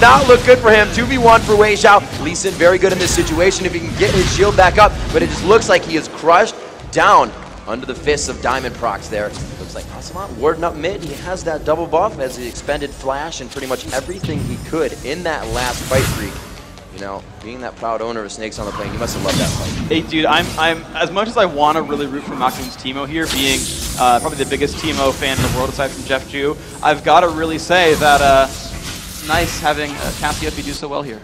not look good for him. 2v1 for Wei Xiao. Lee Sin very good in this situation if he can get his shield back up, but it just looks like he is crushed down under the fists of Diamond Prox there. Looks like Ocelot warding up mid. He has that double buff as he expended flash and pretty much everything he could in that last fight, Freak. You know, being that proud owner of Snakes on the Plane, you must have loved that fight. Hey, dude, I'm as much as I want to really root for Macnoon's Teemo here, being probably the biggest Teemo fan in the world aside from Jeff Ju, I've got to really say that it's nice having Cassiopeia do so well here.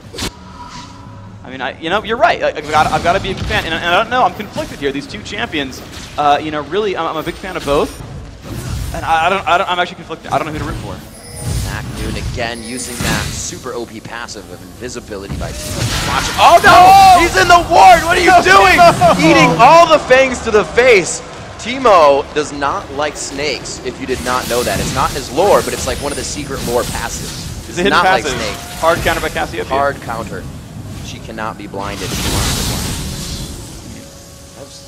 I mean, you know, you're right. I've got to be a fan, and I don't know. I'm conflicted here. These two champions, you know, really, I'm a big fan of both, and I'm actually conflicted. I don't know who to root for. Macnoon again using that super OP passive of invisibility by Teemo. Watch him. Oh no! He's in the ward! What are you doing? Eating all the fangs to the face. Teemo does not like snakes, if you did not know that. It's not in his lore, but it's like one of the secret lore passives. It's not passive. Like snakes. Hard counter by Cassiopeia. Hard counter. She cannot be blinded. She wants to blind.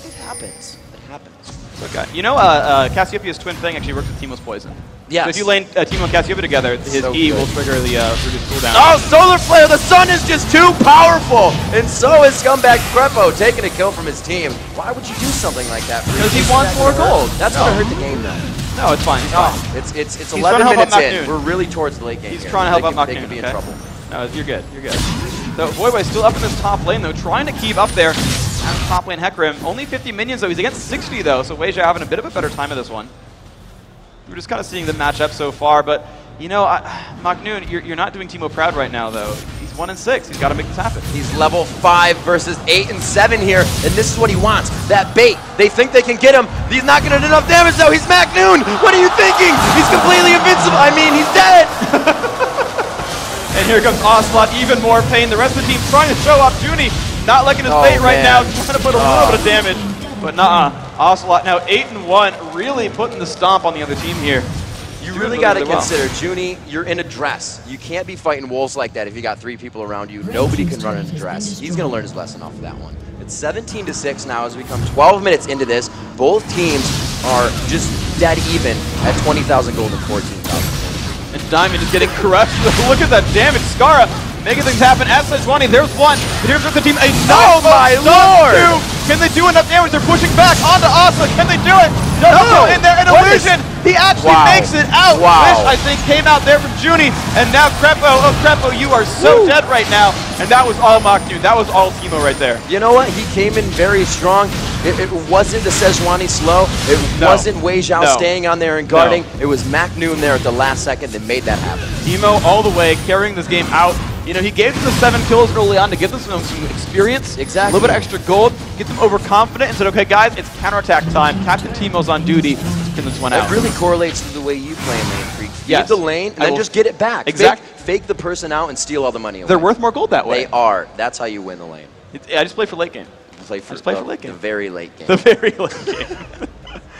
It happens. It happens. Okay. You know, Cassiopeia's twin thing actually works with Teemo's poison. Yes. So if you lane Teemo and Cassiopeia together, his E will trigger the reduced cooldown. Oh, Solar Flare! The sun is just too powerful! And so is Scumbag Krepo taking a kill from his team. Why would you do something like that? Because he wants more gold. That's going to hurt the game, though. No, it's fine. It's fine. It's 11 minutes in. We're really towards the late game. He's trying to help out Macnoon. They could be in trouble. No, you're good. You're good. So Voiboy still up in this top lane, though, trying to keep up there. Top lane Hecarim. Only 50 minions, though. He's against 60, though, so Wei Xiao having a bit of a better time of this one. We're just kind of seeing the matchup so far, but, you know, Macnoon, you're not doing Teemo proud right now, though. He's 1-6. He's got to make this happen. He's level 5 versus 8 and 7 here, and this is what he wants. That bait. They think they can get him. He's not going to do enough damage, though. He's Macnoon. What are you thinking? He's completely invincible. I mean, he's dead. And here comes Ocelot, even more pain. The rest of the team trying to show off Junie. Not liking his bait right now, trying to put a little bit of damage. But Ocelot now 8-1, really putting the stomp on the other team here. You really got to consider, Junie, you're in a dress. You can't be fighting wolves like that if you got 3 people around you. Nobody can run in a dress. He's going to learn his lesson off of that one. It's 17-6 now as we come 12 minutes into this. Both teams are just dead even at 20,000 gold and 14,000. And Diamond is getting crushed. Look at that damage. Scarra making things happen at Sejuani. There's one. But here's the team. Oh my lord! Can they do enough damage? They're pushing back onto Asa. Can they do it? No. And they're in illusion. He actually makes it out. Wish, I think, came out there from Junie. And now Krepo. Oh, Krepo, you are so dead right now. And that was all Macnoon. That was all Teemo right there. You know what? He came in very strong. It wasn't the Sejuani slow. It wasn't Wei Xiao staying on there and guarding. It was Macnoon there at the last second that made that happen. Teemo all the way, carrying this game out. You know, he gave them the 7 kills early on to give them some experience. Exactly. A little bit of extra gold, get them overconfident, and said, okay, guys, it's counterattack time. Captain Teemo's on duty. Pin this one out. It really correlates to the way you play in Lane Freak. Yes. Feed the lane, and then just get it back. Exactly. Fake the person out and steal all the money away. They're worth more gold that way. They are. That's how you win the lane. I just play for late game. Play for late game. The very late game. The very late game.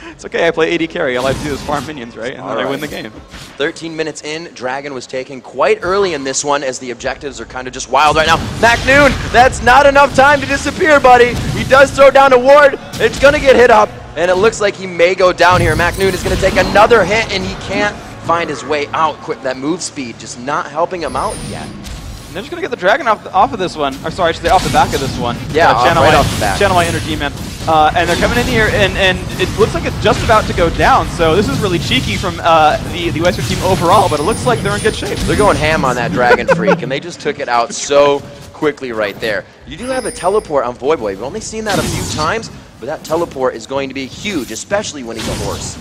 It's okay, I play AD carry. All I have to do is farm minions, right? And then I win the game. 13 minutes in, Dragon was taken quite early in this one as the objectives are kind of just wild right now. Macnoon, that's not enough time to disappear, buddy. He does throw down a ward. It's going to get hit up, and it looks like he may go down here. Macnoon is going to take another hit, and he can't find his way out. That move speed just not helping him out yet. And they're just going to get the Dragon off of this one. Or sorry, I should say off the back of this one. Yeah, right off the back. Channel My Inner G-Man. And they're coming in here, and it looks like it's just about to go down. So this is really cheeky from the Western team overall, but it looks like they're in good shape. They're going ham on that Dragon Freak, and they just took it out so quickly right there. You do have a teleport on Voiboy. We've only seen that a few times, but that teleport is going to be huge, especially when he's a horse.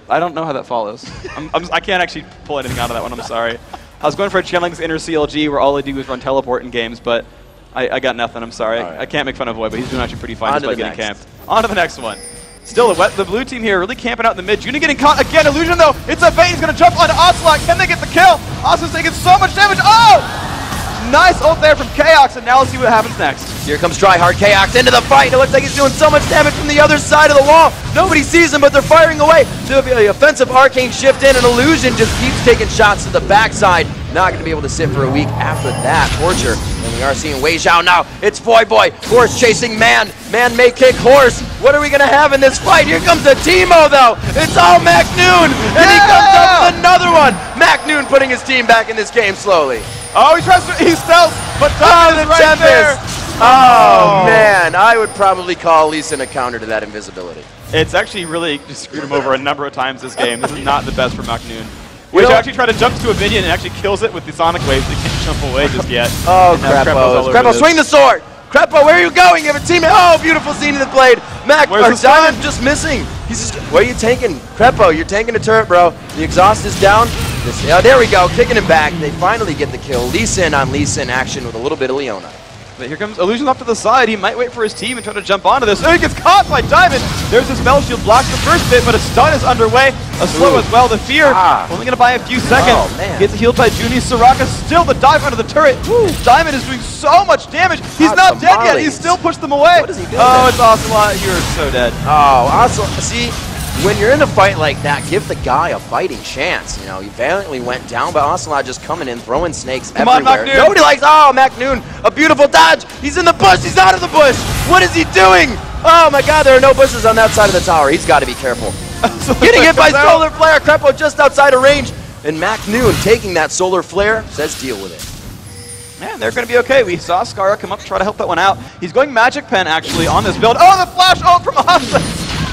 I don't know how that follows. I can't actually pull anything out of that one, I'm sorry. I was going for a Channeling's Inner CLG where all I do is run teleport in games, but I got nothing. I'm sorry. I can't make fun of Void, but he's doing actually pretty fine despite getting camped. On to the next one. Still, the blue team here really camping out in the mid. Junie getting caught again. Illusion, though. It's a bait. He's going to jump onto Ocelot. Can they get the kill? Ocelot's taking so much damage. Oh! Nice ult there from Chaos, and now let's see what happens next. Here comes Tryhard Chaos into the fight. It looks like he's doing so much damage from the other side of the wall. Nobody sees him, but they're firing away. The offensive arcane shift in, and Illusion just keeps taking shots to the backside. Not going to be able to sit for a week after that torture. And we are seeing Wei Xiao now. It's Voiboy. Horse chasing man. Man may kick horse. What are we going to have in this fight? Here comes the Teemo, though. It's all Macnoon. And he comes up with another one. Macnoon putting his team back in this game slowly. Oh, he tries to, he stealth, but Diamond is right there. Oh, man. I would probably call Lee Sin a counter to that invisibility. It's actually really just screwed him over a number of times this game. This is not the best for Macnoon. Which actually tried to jump to a minion and actually kills it with the Sonic Waves. They can't jump away just yet. Oh, Krepo, swing the sword! Krepo, where are you going? You have a teammate. Oh, beautiful Zenith Blade. Diamond just missing. He's just, where are you taking? Krepo, you're taking a turret, bro. The exhaust is down. There we go, kicking him back. They finally get the kill. Lee Sin on Lee Sin action with a little bit of Leona. But here comes Illusion off to the side. He might wait for his team and try to jump onto this. Oh, he gets caught by Diamond. There's his spell shield, blocks the first bit, but a stun is underway. A slow as well. The fear only going to buy a few seconds. Oh, man. Gets healed by Junie. Soraka still the dive under the turret. Diamond is doing so much damage. He's not dead yet. He's still pushed them away. What is he doing? Oh, it's Ocelot. You're so dead. Oh, Ocelot. See, when you're in a fight like that, give the guy a fighting chance. You know, he valiantly went down, but Ocelot just coming in, throwing snakes everywhere. Come on, Macnoon. Nobody likes, Macnoon, a beautiful dodge. He's in the bush. He's out of the bush. What is he doing? Oh, my God, there are no bushes on that side of the tower. He's got to be careful. Getting hit by Solar Flare. Krepo just outside of range. And Macnoon taking that Solar Flare says deal with it. Man, they're going to be okay. We saw Scarra come up to try to help that one out. He's going Magic Pen, actually, on this build. Oh, the flash ult from Asa.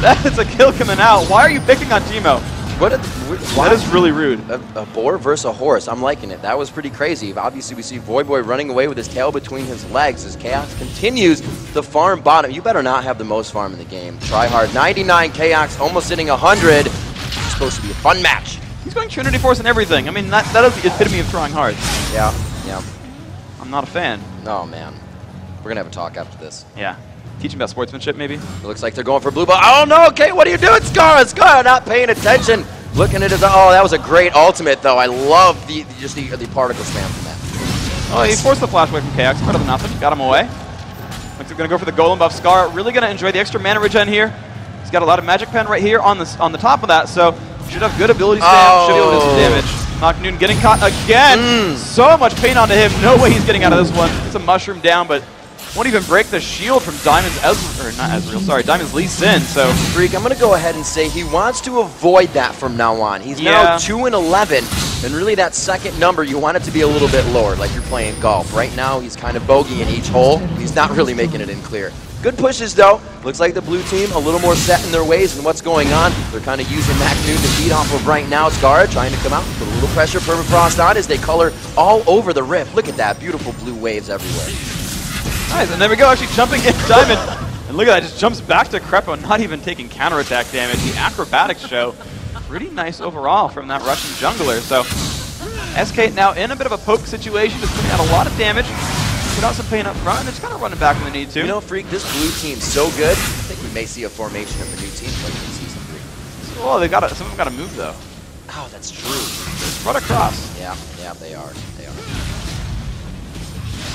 That is a kill coming out. Why are you picking on Teemo? That is really rude. A boar versus a horse. I'm liking it. That was pretty crazy. Obviously, we see Voyboy running away with his tail between his legs as Chaos continues the farm bottom. You better not have the most farm in the game. Try hard. 99, Chaos almost hitting 100. It's supposed to be a fun match. He's going Trinity Force and everything. I mean, that is the epitome of throwing hard. Yeah. I'm not a fan. Oh, man. We're going to have a talk after this. Yeah. Teaching about sportsmanship, maybe? It looks like they're going for blue ball. Oh, no. Okay, what are you doing, Scarra? Not paying attention. Looking at his... Oh, that was a great ultimate, though. I love the particle spam from that. Oh, he forced the flash away from KX. Better than nothing. Got him away. Looks like he's going to go for the Golem buff. Scarra really going to enjoy the extra mana regen here. He's got a lot of Magic Pen right here on the top of that, so should have good ability spam. Should be able to do some damage. Macnoon getting caught again. So much pain onto him. No way he's getting out of this one. It's a mushroom down, but won't even break the shield from Diamond's Diamond's Lee Sin. So Freak, I'm going to go ahead and say he wants to avoid that from now on. He's now 2-11, and really that second number, you want it to be a little bit lower, like you're playing golf. Right now, he's kind of bogeying each hole. He's not really making it in clear. Good pushes, though. Looks like the blue team a little more set in their ways and what's going on. They're kind of using Macnoon to feed off of right now. Scarra trying to come out, put a little pressure, Permafrost on as they color all over the rift. Look at that, beautiful blue waves everywhere. Nice, and there we go, actually jumping in Diamond. And look at that, just jumps back to Krepo, not even taking counterattack damage. The acrobatics show, pretty nice overall from that Russian jungler. So SK now in a bit of a poke situation, just putting out a lot of damage. Put out some pain up front, and they're just kind of running back when they need to. You know, Freak, this blue team's so good, I think we may see a formation of a new team playing in Season 3. Well, some of them got to move, though. Oh, that's true. Just run across. Yeah, they are.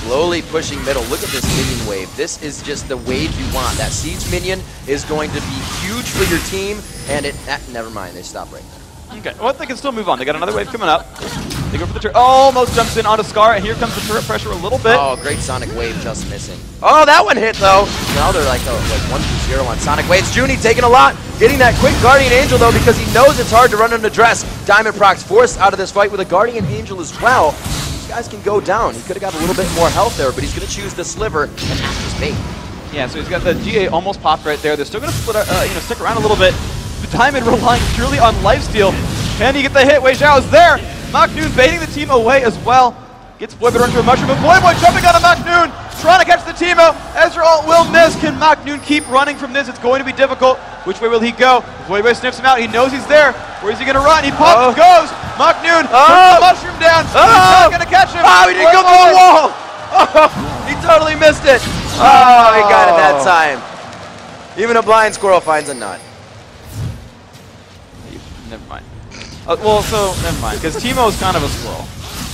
Slowly pushing middle. Look at this minion wave. This is just the wave you want. That siege minion is going to be huge for your team, and never mind, they stop right there. Okay, well, they can still move on. They got another wave coming up. They go for the turret. Almost jumps in onto Scar, and here comes the turret pressure a little bit. Oh, great Sonic Wave just missing. Oh, that one hit, though. Now they're like 1-0 on Sonic Waves. Junie taking a lot. Getting that quick Guardian Angel, though, because he knows it's hard to run under dress. Diamond Prox forced out of this fight with a Guardian Angel as well. These guys can go down. He could have got a little bit more health there, but he's going to choose the Sliver and act as bait. Yeah, so he's got the GA almost popped right there. They're still going to stick around a little bit. Diamond relying purely on lifesteal. Can he get the hit? Wei Xiao is there. Macnoon baiting the team away as well. Gets Voyboy into a mushroom, but Voyboy jumping on a Macnoon, trying to catch the team out. Ezreal ult will miss. Can Macnoon keep running from this? It's going to be difficult. Which way will he go? Voyboy sniffs him out. He knows he's there. Where is he going to run? He pops, goes. Macnoon puts the mushroom down. He's not going to catch him. Oh, he didn't go through the wall. Oh, he totally missed it. Oh, he got it that time. Even a blind squirrel finds a nut. Never mind. Never mind, because Teemo's kind of a squirrel.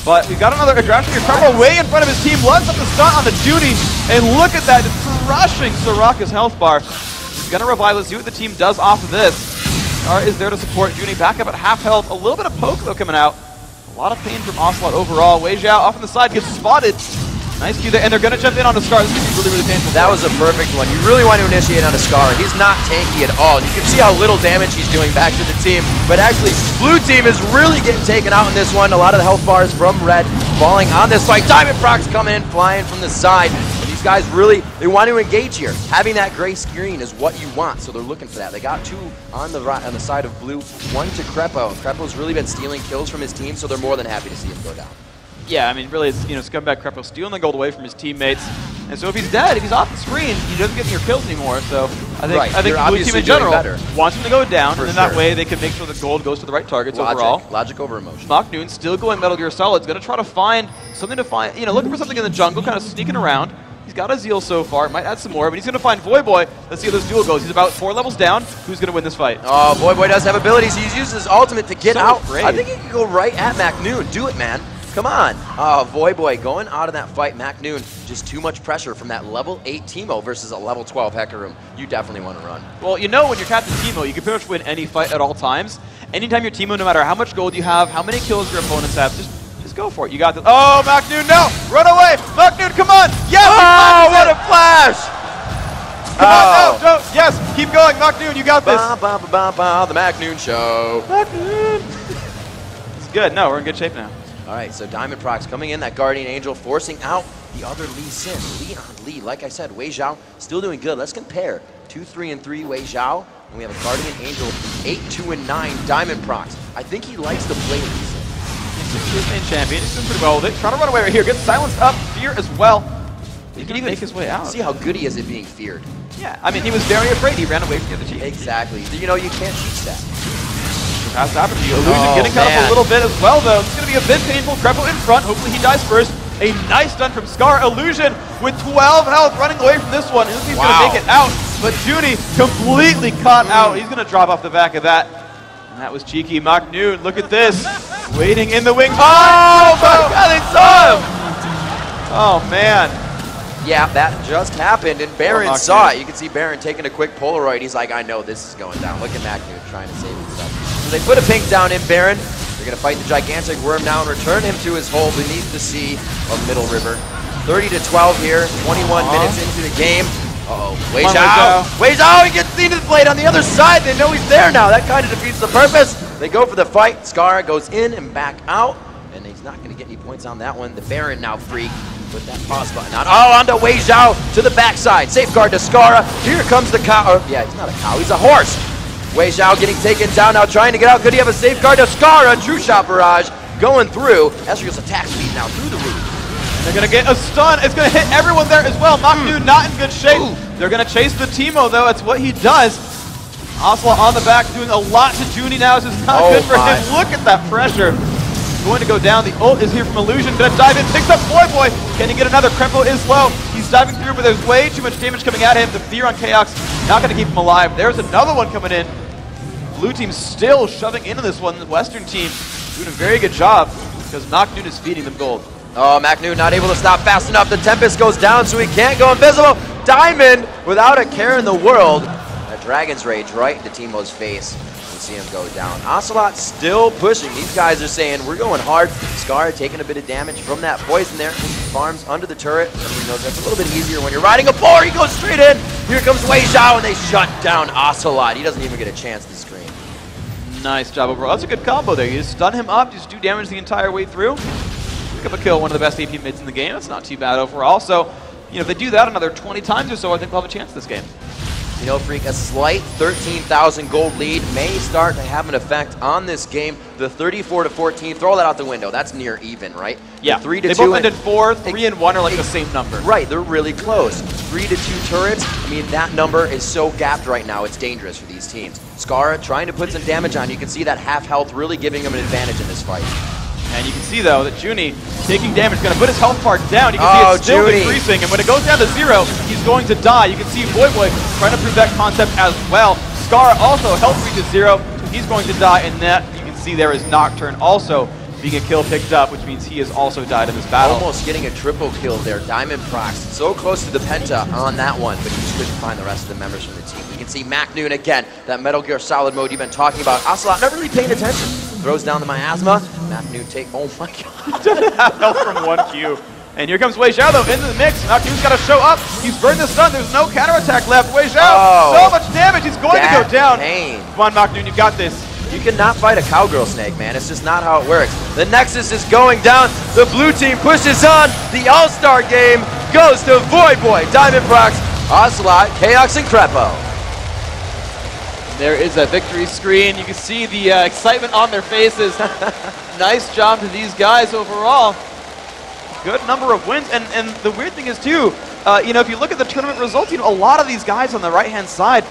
But we got another aggression here. Krepo way in front of his team, lets up the stunt on the Junie, and look at that, just crushing Soraka's health bar. He's going to revive. Let's see what the team does off of this. Scar is there to support Junie, back up at half health. A little bit of poke, though, coming out. A lot of pain from Ocelot overall. Wei Xiao off on the side, gets spotted. Nice Q there, and they're going to jump in on the Scar. This is going to be really, really painful. That was a perfect one. You really want to initiate on a Scar. He's not tanky at all. You can see how little damage he's doing back to the team, but actually, blue team is really getting taken out in this one. A lot of the health bars from red falling on this fight. Diamond Procs coming in, flying from the side. And these guys really, they want to engage here. Having that gray screen is what you want, so they're looking for that. They got 2 on the side of blue, 1 to Krepo. Krepo's really been stealing kills from his team, so they're more than happy to see him go down. Yeah, I mean, really, it's, Scumbag Krepo stealing the gold away from his teammates. And so if he's dead, if he's off the screen, he doesn't get your kills anymore. So I think the blue team in general wants him to go down, and then that way they can make sure the gold goes to the right targets overall. Logic over emotion. Macnoon still going Metal Gear Solid. He's going to try to find something to find, looking for something in the jungle, kind of sneaking around. He's got a Zeal so far, might add some more, but he's going to find Voyboy. Let's see how this duel goes. He's about 4 levels down. Who's going to win this fight? Oh, Voyboy does have abilities. He's used his ultimate to get out. Afraid. I think he can go right at Macnoon. Do it, man. Come on. Oh, Voyboy going out of that fight. Macnoon, just too much pressure from that level 8 Teemo versus a level 12 Hecarim. You definitely want to run. Well, when you're Captain Teemo, you can pretty much win any fight at all times. Anytime you're Teemo, no matter how much gold you have, how many kills your opponents have, just go for it. You got this. Oh, Macnoon, no! Run away! Macnoon, come on! Yes! Oh, what a flash! Come on, no! Yes, keep going, Macnoon, you got this. The Macnoon Show. Macnoon! It's good. No, we're in good shape now. All right, so Diamond Procs coming in, that Guardian Angel forcing out the other Lee Sin. Lee on Lee. Like I said, Wei Zhao still doing good. Let's compare 2-3-3 Wei Zhao, and we have a Guardian Angel 8-2-9 Diamond Procs. I think he likes to play Lee Sin. He's his main champion. He's doing pretty well with it. Trying to run away right here. Gets silenced up. Fear as well. He can even make his way out. See how good he is at being feared. Yeah, I mean, he was very afraid. He ran away from the other team. Exactly. You can't teach that. Pass happened to you. Illusion getting cut off a little bit as well, though. It's going to be a bit painful. Krepo in front. Hopefully he dies first. A nice stun from Scar. Illusion with 12 health running away from this one. He's going to make it out, but Junie completely caught out. He's going to drop off the back of that. And that was cheeky. Macnoon, look at this. Waiting in the wings. Oh, my God, they saw him. Oh, man. Yeah, that just happened, and Baron saw it. You can see Baron taking a quick Polaroid. He's like, I know this is going down. Look at Macnoon trying to save himself. So they put a pink down in Baron. They're going to fight the gigantic worm now and return him to his hole beneath the sea of Middle River. 30-12 here, 21 minutes into the game. Uh-oh, Wei Zhao. Wei Zhao, he gets seen to the blade on the other side. They know he's there now. That kind of defeats the purpose. They go for the fight. Scar goes in and back out, and he's not going to get any points on that one. The Baron now free. Put that pause button on. Oh, onto Wei Zhao to the backside. Safeguard to Scara. Here comes the cow. Yeah, he's not a cow. He's a horse. Wei Zhao getting taken down now, trying to get out. Could he have a safeguard to Scara? True shot barrage going through. Ezreal's attack speed now through the roof. They're going to get a stun. It's going to hit everyone there as well. Macnoon not in good shape. They're going to chase the Teemo, though. That's what he does. Ocelot on the back doing a lot to Junie now. This is not good for him. Look at that pressure. Going to go down. The ult is here from Illusion. Going to dive in. Picks up Voyboy. Can he get another? Krepo is low. He's diving through, but there's way too much damage coming at him. The fear on Chaos not going to keep him alive. There's another one coming in. Blue team still shoving into this one. The Western team doing a very good job because Macnoon is feeding them gold. Oh, Macnoon not able to stop fast enough. The Tempest goes down, so he can't go invisible. Diamond, without a care in the world. That Dragon's Rage right into Teemo's face. You see him go down. Ocelot still pushing. These guys are saying, we're going hard. Scar taking a bit of damage from that poison there. Farms under the turret. Everybody knows that's a little bit easier when you're riding a boar. He goes straight in. Here comes Wei Zhao, and they shut down Ocelot. He doesn't even get a chance to scream. Nice job overall. That's a good combo there. You just stun him up, just do damage the entire way through. Pick up a kill, one of the best AP mids in the game. That's not too bad overall. So, if they do that another 20 times or so, I think we'll have a chance this game. Freak, a slight 13,000 gold lead may start to have an effect on this game. The 34-14, throw that out the window. That's near even, right? Yeah, the 3-2. They both ended 4, 3, and 1 are like the same number. Right, they're really close. 3-2 turrets. I mean, that number is so gapped right now. It's dangerous for these teams. Scara trying to put some damage on. You can see that half health really giving him an advantage in this fight. And you can see, though, that Junie taking damage, going to put his health bar down. You can see it's still increasing, and when it goes down to 0, he's going to die. You can see Voyboy trying to prove that concept as well. Scar also health reaches 0, so he's going to die, and that you can see there is Nocturne also being a kill picked up, which means he has also died in this battle. Almost getting a triple kill there. Diamond Procs so close to the Penta on that one, but he just couldn't find the rest of the members from the team. You can see Macnoon again, that Metal Gear Solid mode you've been talking about. Ocelot never really paying attention. Throws down the Miasma. Macnoon take, oh my God. Half health from 1Q. And here comes Wei Xiao, though, into the mix. Macnoon's got to show up. He's burned the stun. There's no counterattack left. Wei Xiao, so much damage. He's going to go down. Pain. Come on, Macnoon, you got this. You cannot fight a cowgirl snake, man. It's just not how it works. The Nexus is going down. The blue team pushes on. The All-Star game goes to Voyboy, Diamondprox, Ocelot, Chaos, and Krepo. There is a victory screen. You can see the excitement on their faces. Nice job to these guys overall. Good number of wins, and the weird thing is too, if you look at the tournament results, a lot of these guys on the right-hand side,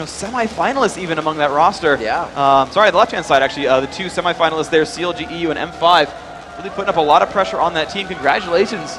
semi-finalists even among that roster. Yeah. Sorry, the left-hand side actually, the two semi-finalists there, CLG EU and M5, really putting up a lot of pressure on that team. Congratulations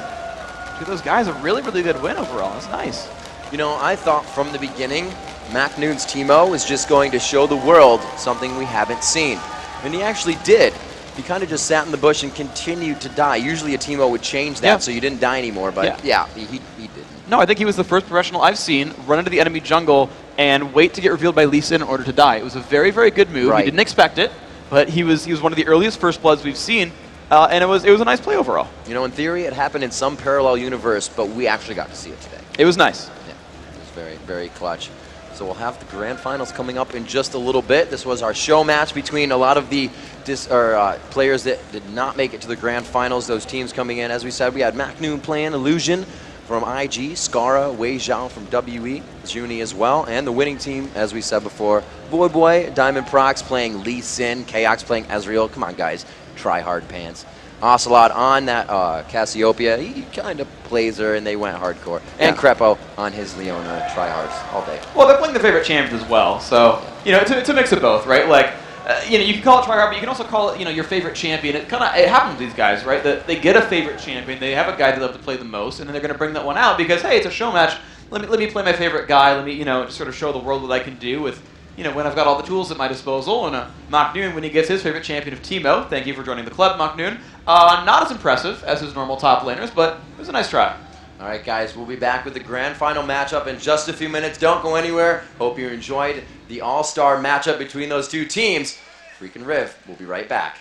to those guys. A really, really good win overall. That's nice. I thought from the beginning, Macnoon's Teemo is just going to show the world something we haven't seen, and he actually did. He kind of just sat in the bush and continued to die. Usually a Teemo would change that so you didn't die anymore, but yeah, he didn't. No, I think he was the first professional I've seen run into the enemy jungle and wait to get revealed by Lee Sin in order to die. It was a very, very good move. Right. He didn't expect it, but he was one of the earliest First Bloods we've seen, and it was a nice play overall. In theory, it happened in some parallel universe, but we actually got to see it today. It was nice. Yeah, it was very, very clutch. So we'll have the grand finals coming up in just a little bit. This was our show match between a lot of the players that did not make it to the grand finals. Those teams coming in, as we said, we had Macnoon playing Illusion from IG, Scarra, Wei Xiao from WE, Junie as well, and the winning team, as we said before, Voyboy, Diamondprox playing Lee Sin, Chaos playing Ezreal. Come on, guys, try hard pants. Ocelot on that Cassiopeia, he kind of plays her, and they went hardcore. And Krepo on his Leona, tryhards all day. Well, they're playing the favorite champions as well, so it's a mix of both, right? Like, you can call it tryhard, but you can also call it your favorite champion. It happens to these guys, right? That they get a favorite champion, they have a guy they love to play the most, and then they're going to bring that one out because hey, it's a show match. Let me play my favorite guy. Let me just sort of show the world what I can do with. When I've got all the tools at my disposal, and Macnoon, when he gets his favorite champion of Teemo, thank you for joining the club, Macnoon, not as impressive as his normal top laners, but it was a nice try. All right, guys, we'll be back with the grand final matchup in just a few minutes. Don't go anywhere. Hope you enjoyed the all-star matchup between those two teams. Freakin' Riv, we'll be right back.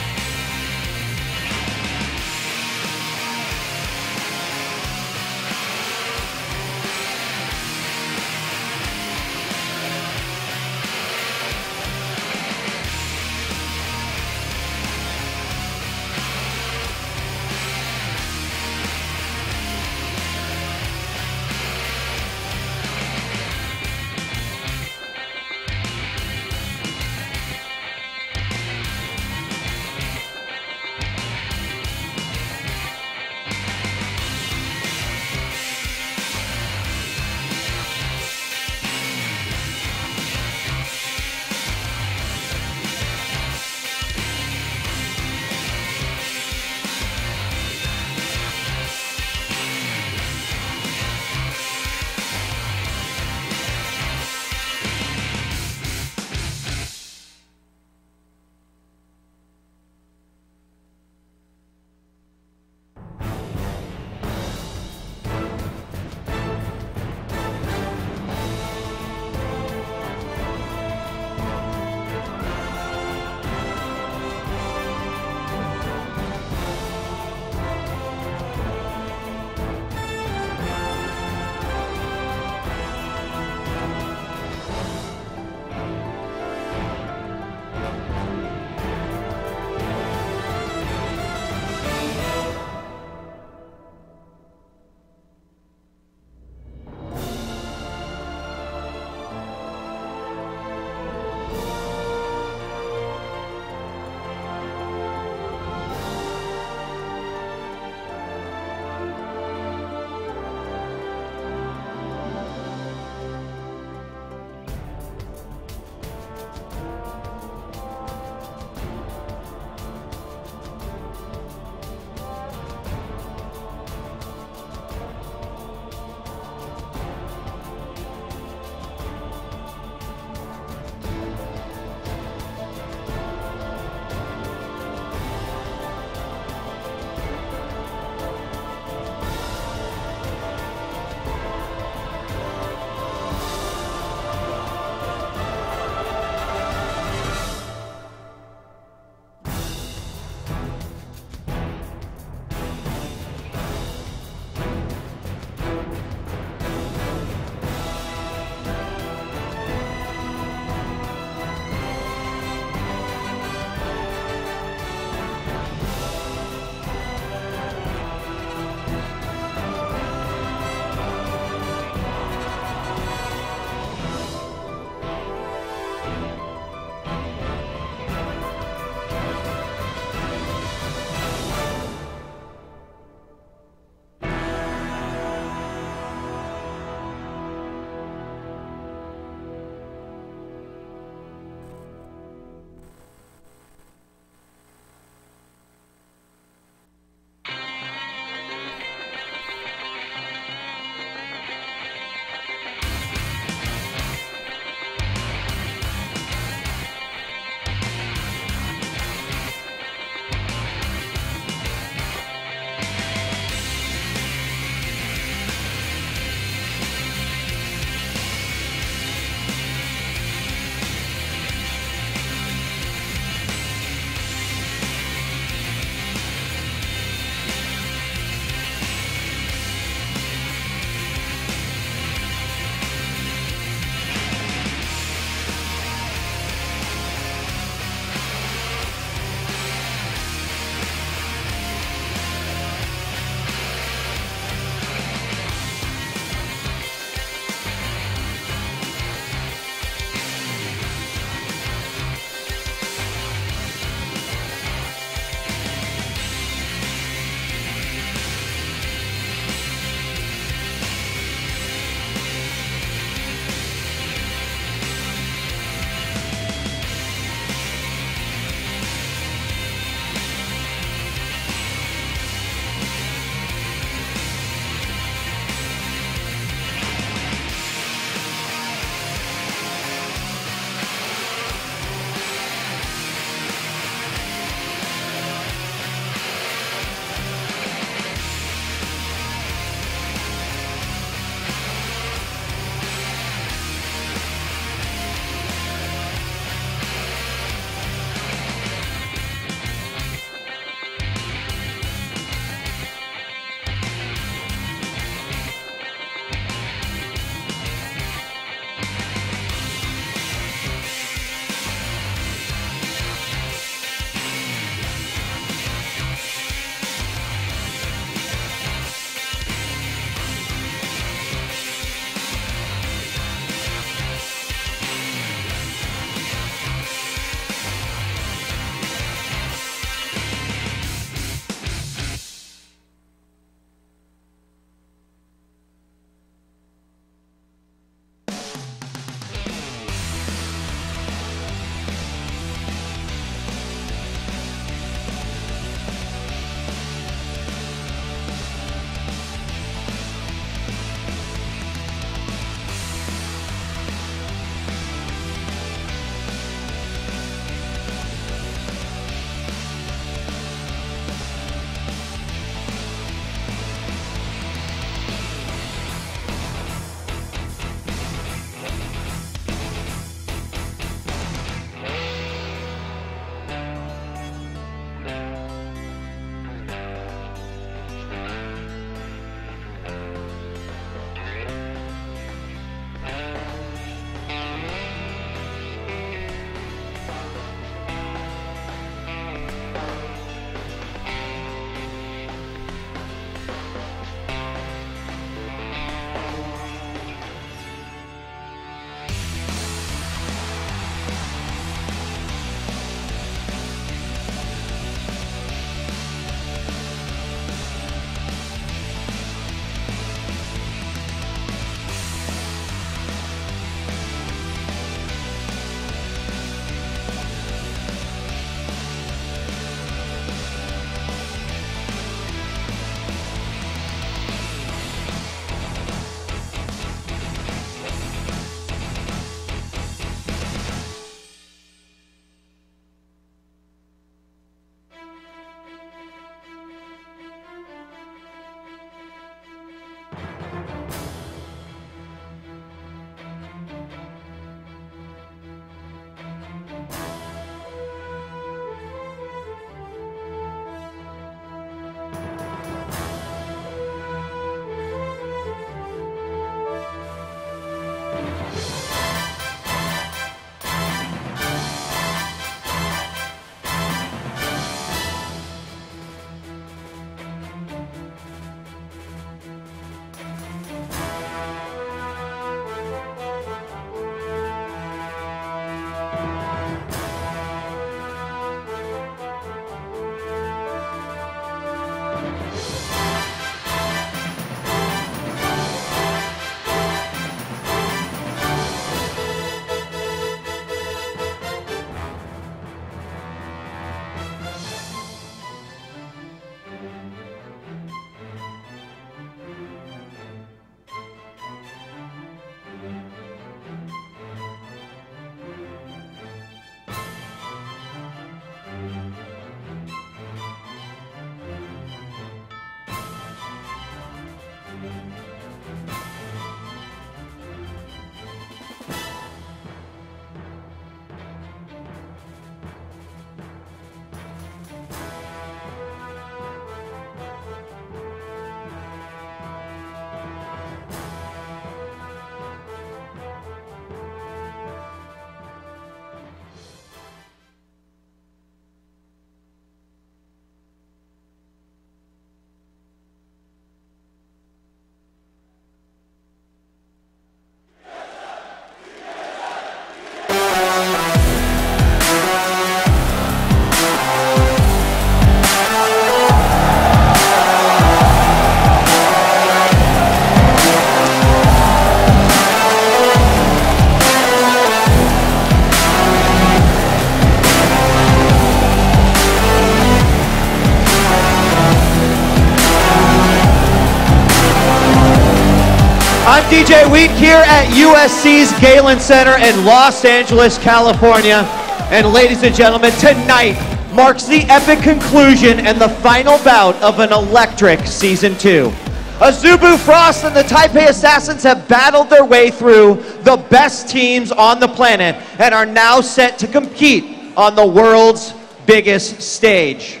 I'm DJ Wheat here at USC's Galen Center in Los Angeles, California. And ladies and gentlemen, tonight marks the epic conclusion and the final bout of an electric Season 2. Azubu Frost and the Taipei Assassins have battled their way through the best teams on the planet and are now set to compete on the world's biggest stage.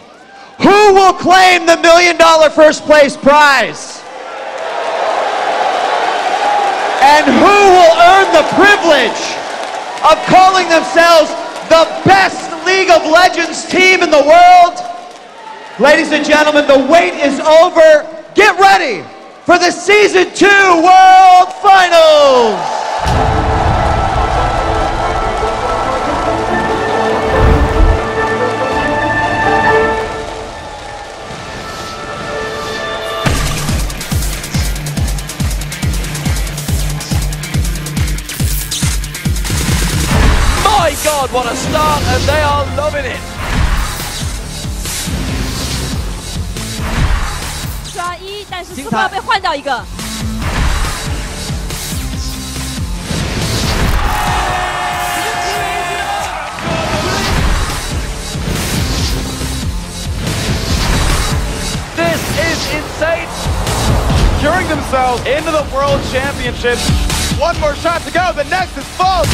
Who will claim the $1 million first place prize? And who will earn the privilege of calling themselves the best League of Legends team in the world? Ladies and gentlemen, the wait is over. Get ready for the Season 2 World Finals! My God, what a start, and they are loving it. 抓一，但是 Super 被换掉一个。This is insane. Securing themselves into the World Championship. One more shot to go. The next is full.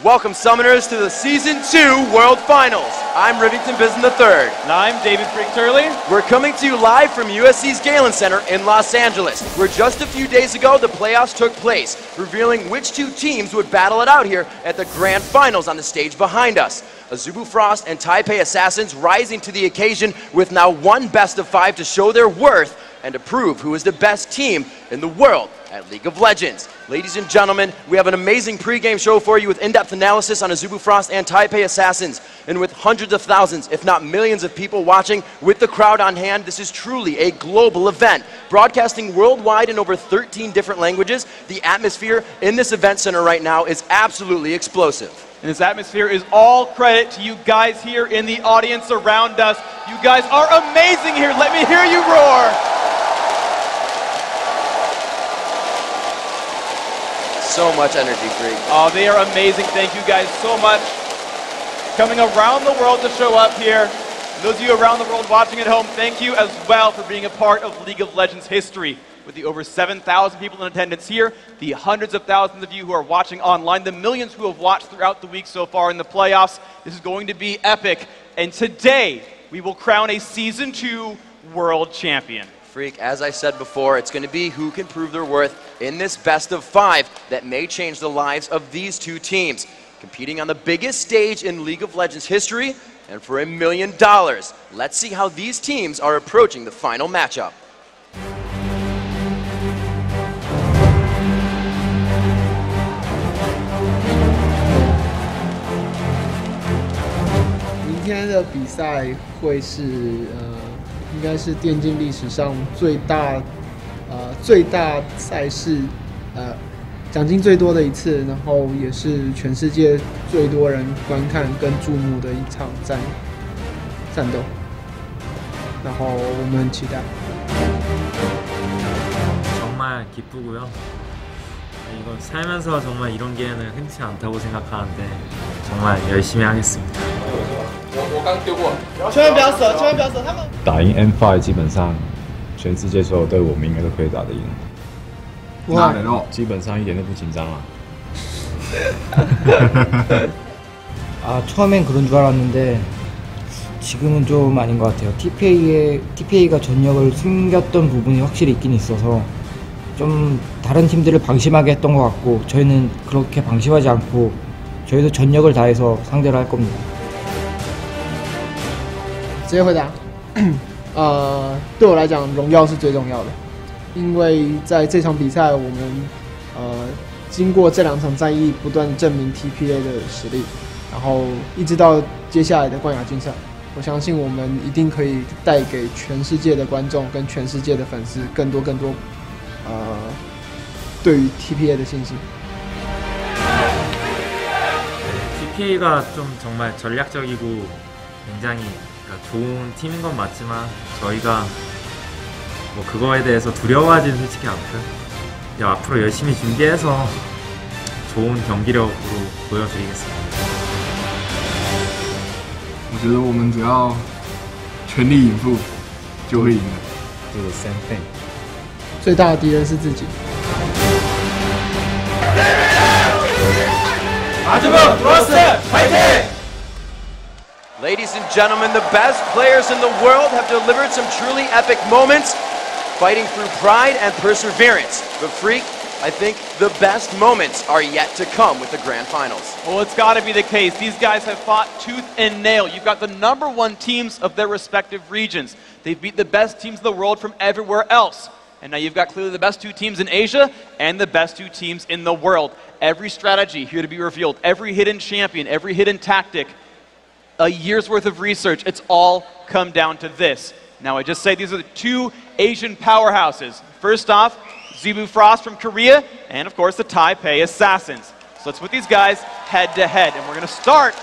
Welcome, Summoners, to the Season 2 World Finals. I'm Rivington Bison III. And I'm David Freak Turley. We're coming to you live from USC's Galen Center in Los Angeles, where just a few days ago the playoffs took place, revealing which two teams would battle it out here at the Grand Finals on the stage behind us. Azubu Frost and Taipei Assassins rising to the occasion with now one best of 5 to show their worth and to prove who is the best team in the world at League of Legends. Ladies and gentlemen, we have an amazing pregame show for you with in-depth analysis on Azubu Frost and Taipei Assassins. And with hundreds of thousands, if not millions of people watching with the crowd on hand, this is truly a global event. Broadcasting worldwide in over 13 different languages, the atmosphere in this event center right now is absolutely explosive. And this atmosphere is all credit to you guys here in the audience around us. You guys are amazing here. Let me hear you roar. So much energy, Freak. Oh, they are amazing. Thank you guys so much. Coming around the world to show up here. Those of you around the world watching at home, thank you as well for being a part of League of Legends history. With the over 7,000 people in attendance here, the hundreds of thousands of you who are watching online, the millions who have watched throughout the week so far in the playoffs, this is going to be epic. And today, we will crown a Season 2 World Champion. Freak, as I said before, it's going to be who can prove their worth in this best of 5 that may change the lives of these two teams. Competing on the biggest stage in League of Legends history and for $1 million. Let's see how these teams are approaching the final matchup.今天的比赛会是应该是电竞历史上最大赛事奖金最多的一次，然后也是全世界最多人观看跟注目的一场战斗，然后我们很期待。 정말 기쁘고요. 이거 살면서 정말 이런 기회는 흔치 않다고 생각하는데 정말 열심히 하겠습니다. 千万不要舍，千万不要舍，他们打赢 M5 基本上全世界所有队我们应该都可以打得赢。哇，基本上一点都不紧张了。아 처음엔 그런 줄 알았는데 지금은 좀 아닌 것 같아요. TPA가 전력을 숨겼던 부분이 확실히 있긴 있어서 좀 다른 팀들을 방심하게 했던 것 같고 저희는 그렇게 방심하지 않고 저희도 전력을 다해서 상대를 할 겁니다. 直接回答，对我来讲，荣耀是最重要的，因为在这场比赛，我们经过这2场战役，不断证明 TPA 的实力，然后一直到接下来的冠亚军赛，我相信我们一定可以带给全世界的观众跟全世界的粉丝更多对于 TPA 的信心。 TPA가 좀 정말 전략적이고 굉장히 좋은 팀인 건 맞지만 저희가 뭐 그거에 대해서 두려워하지는 솔직히 않고요. 이제 앞으로 열심히 준비해서 좋은 경기력으로 보여드리겠습니다. 我觉得我们只要全力以赴就会赢的。 Do the same thing. 最大的敌人是自己。 Ladies and gentlemen, the best players in the world have delivered some truly epic moments, fighting through pride and perseverance. But Freak, I think the best moments are yet to come with the grand finals. Well, it's got to be the case. These guys have fought tooth and nail. You've got the #1 teams of their respective regions. They've beat the best teams in the world from everywhere else. And now you've got clearly the best 2 teams in Asia and the best 2 teams in the world. Every strategy here to be revealed, every hidden champion, every hidden tactic, a year's worth of research, it's all come down to this. Now I just say these are the 2 Asian powerhouses. First off, Zebu Frost from Korea, and of course the Taipei Assassins. So let's put these guys head to head, and we're going to start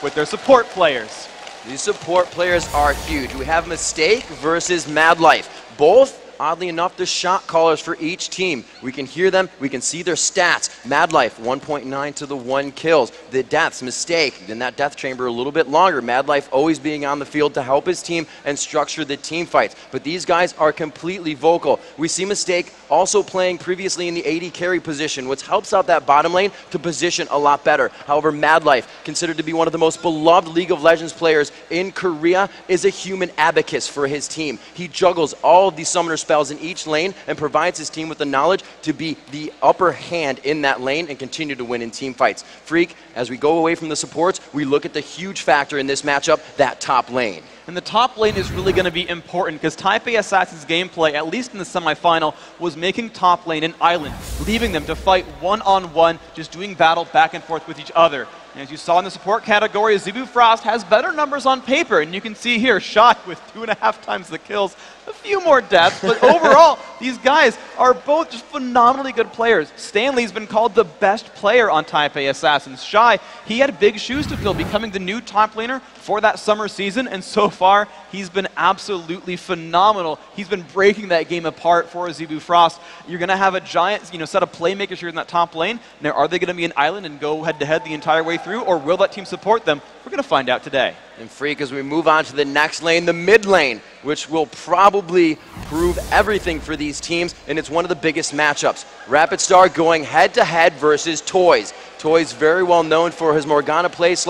with their support players. These support players are huge. We have Mistake versus Mad Life. Both, oddly enough, the shot callers for each team. We can hear them, we can see their stats. Mad Life, 1.9 to the 1 kills. The deaths, Mistake, in that death chamber a little bit longer. Mad Life always being on the field to help his team and structure the team fights. But these guys are completely vocal. We see Mistake also playing previously in the AD carry position, which helps out that bottom lane to position a lot better. However, Mad Life, considered to be one of the most beloved League of Legends players in Korea, is a human abacus for his team. He juggles all of these summoner spells in each lane and provides his team with the knowledge to be the upper hand in that lane and continue to win in team fights. Freak, as we go away from the supports, we look at the huge factor in this matchup, that top lane. And the top lane is really going to be important because Taipei Assassin's gameplay, at least in the semifinal, was making top lane an island, leaving them to fight one-on-one, just doing battle back and forth with each other. And as you saw in the support category, Zebu Frost has better numbers on paper, and you can see here, Shot with 2.5 times the kills, a few more deaths, but overall, these guys are both just phenomenally good players. Stanley's been called the best player on Taipei Assassins. Shy, he had big shoes to fill, becoming the new top laner for that summer season, and so far, he's been absolutely phenomenal. He's been breaking that game apart for Zebu Frost. You're going to have a giant, set of playmakers here in that top lane. Now, are they going to be an island and go head-to-head the entire way through, or will that team support them? We're going to find out today. And Freak, as we move on to the next lane, the mid lane, which will probably prove everything for these teams, and it's one of the biggest matchups. Rapid Star going head-to-head versus Toys. Toys very well known for his Morgana play /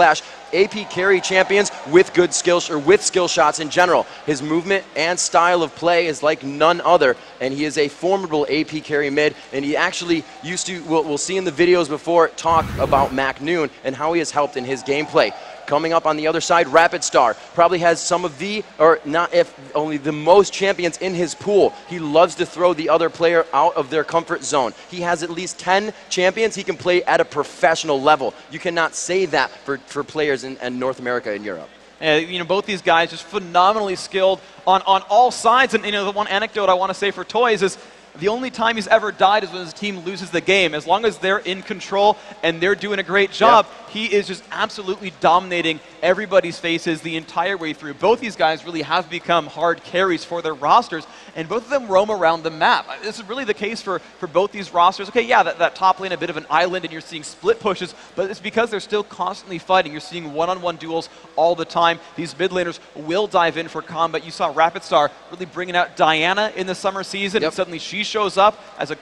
AP carry champions with good skills, or with skill shots in general. His movement and style of play is like none other, and he is a formidable AP carry mid, and he actually used to, we'll see in the videos before, talk about Mac Noon and how he has helped in his gameplay. Coming up on the other side, Rapid Star probably has some of the, or not if only the most champions in his pool. He loves to throw the other player out of their comfort zone. He has at least 10 champions he can play at a professional level. You cannot say that for players in North America and Europe. Both these guys just phenomenally skilled on all sides. And the one anecdote I want to say for Toys is the only time he's ever died is when his team loses the game. As long as they're in control and they're doing a great job, he is just absolutely dominating everybody's faces the entire way through. Both these guys really have become hard carries for their rosters, and both of them roam around the map. This is really the case for both these rosters. Okay, yeah, that top lane, a bit of an island, and you're seeing split pushes, but it's because they're still constantly fighting. You're seeing one-on-one duels all the time. These mid laners will dive in for combat. You saw Rapid Star really bringing out Diana in the summer season, and suddenly she shows up as a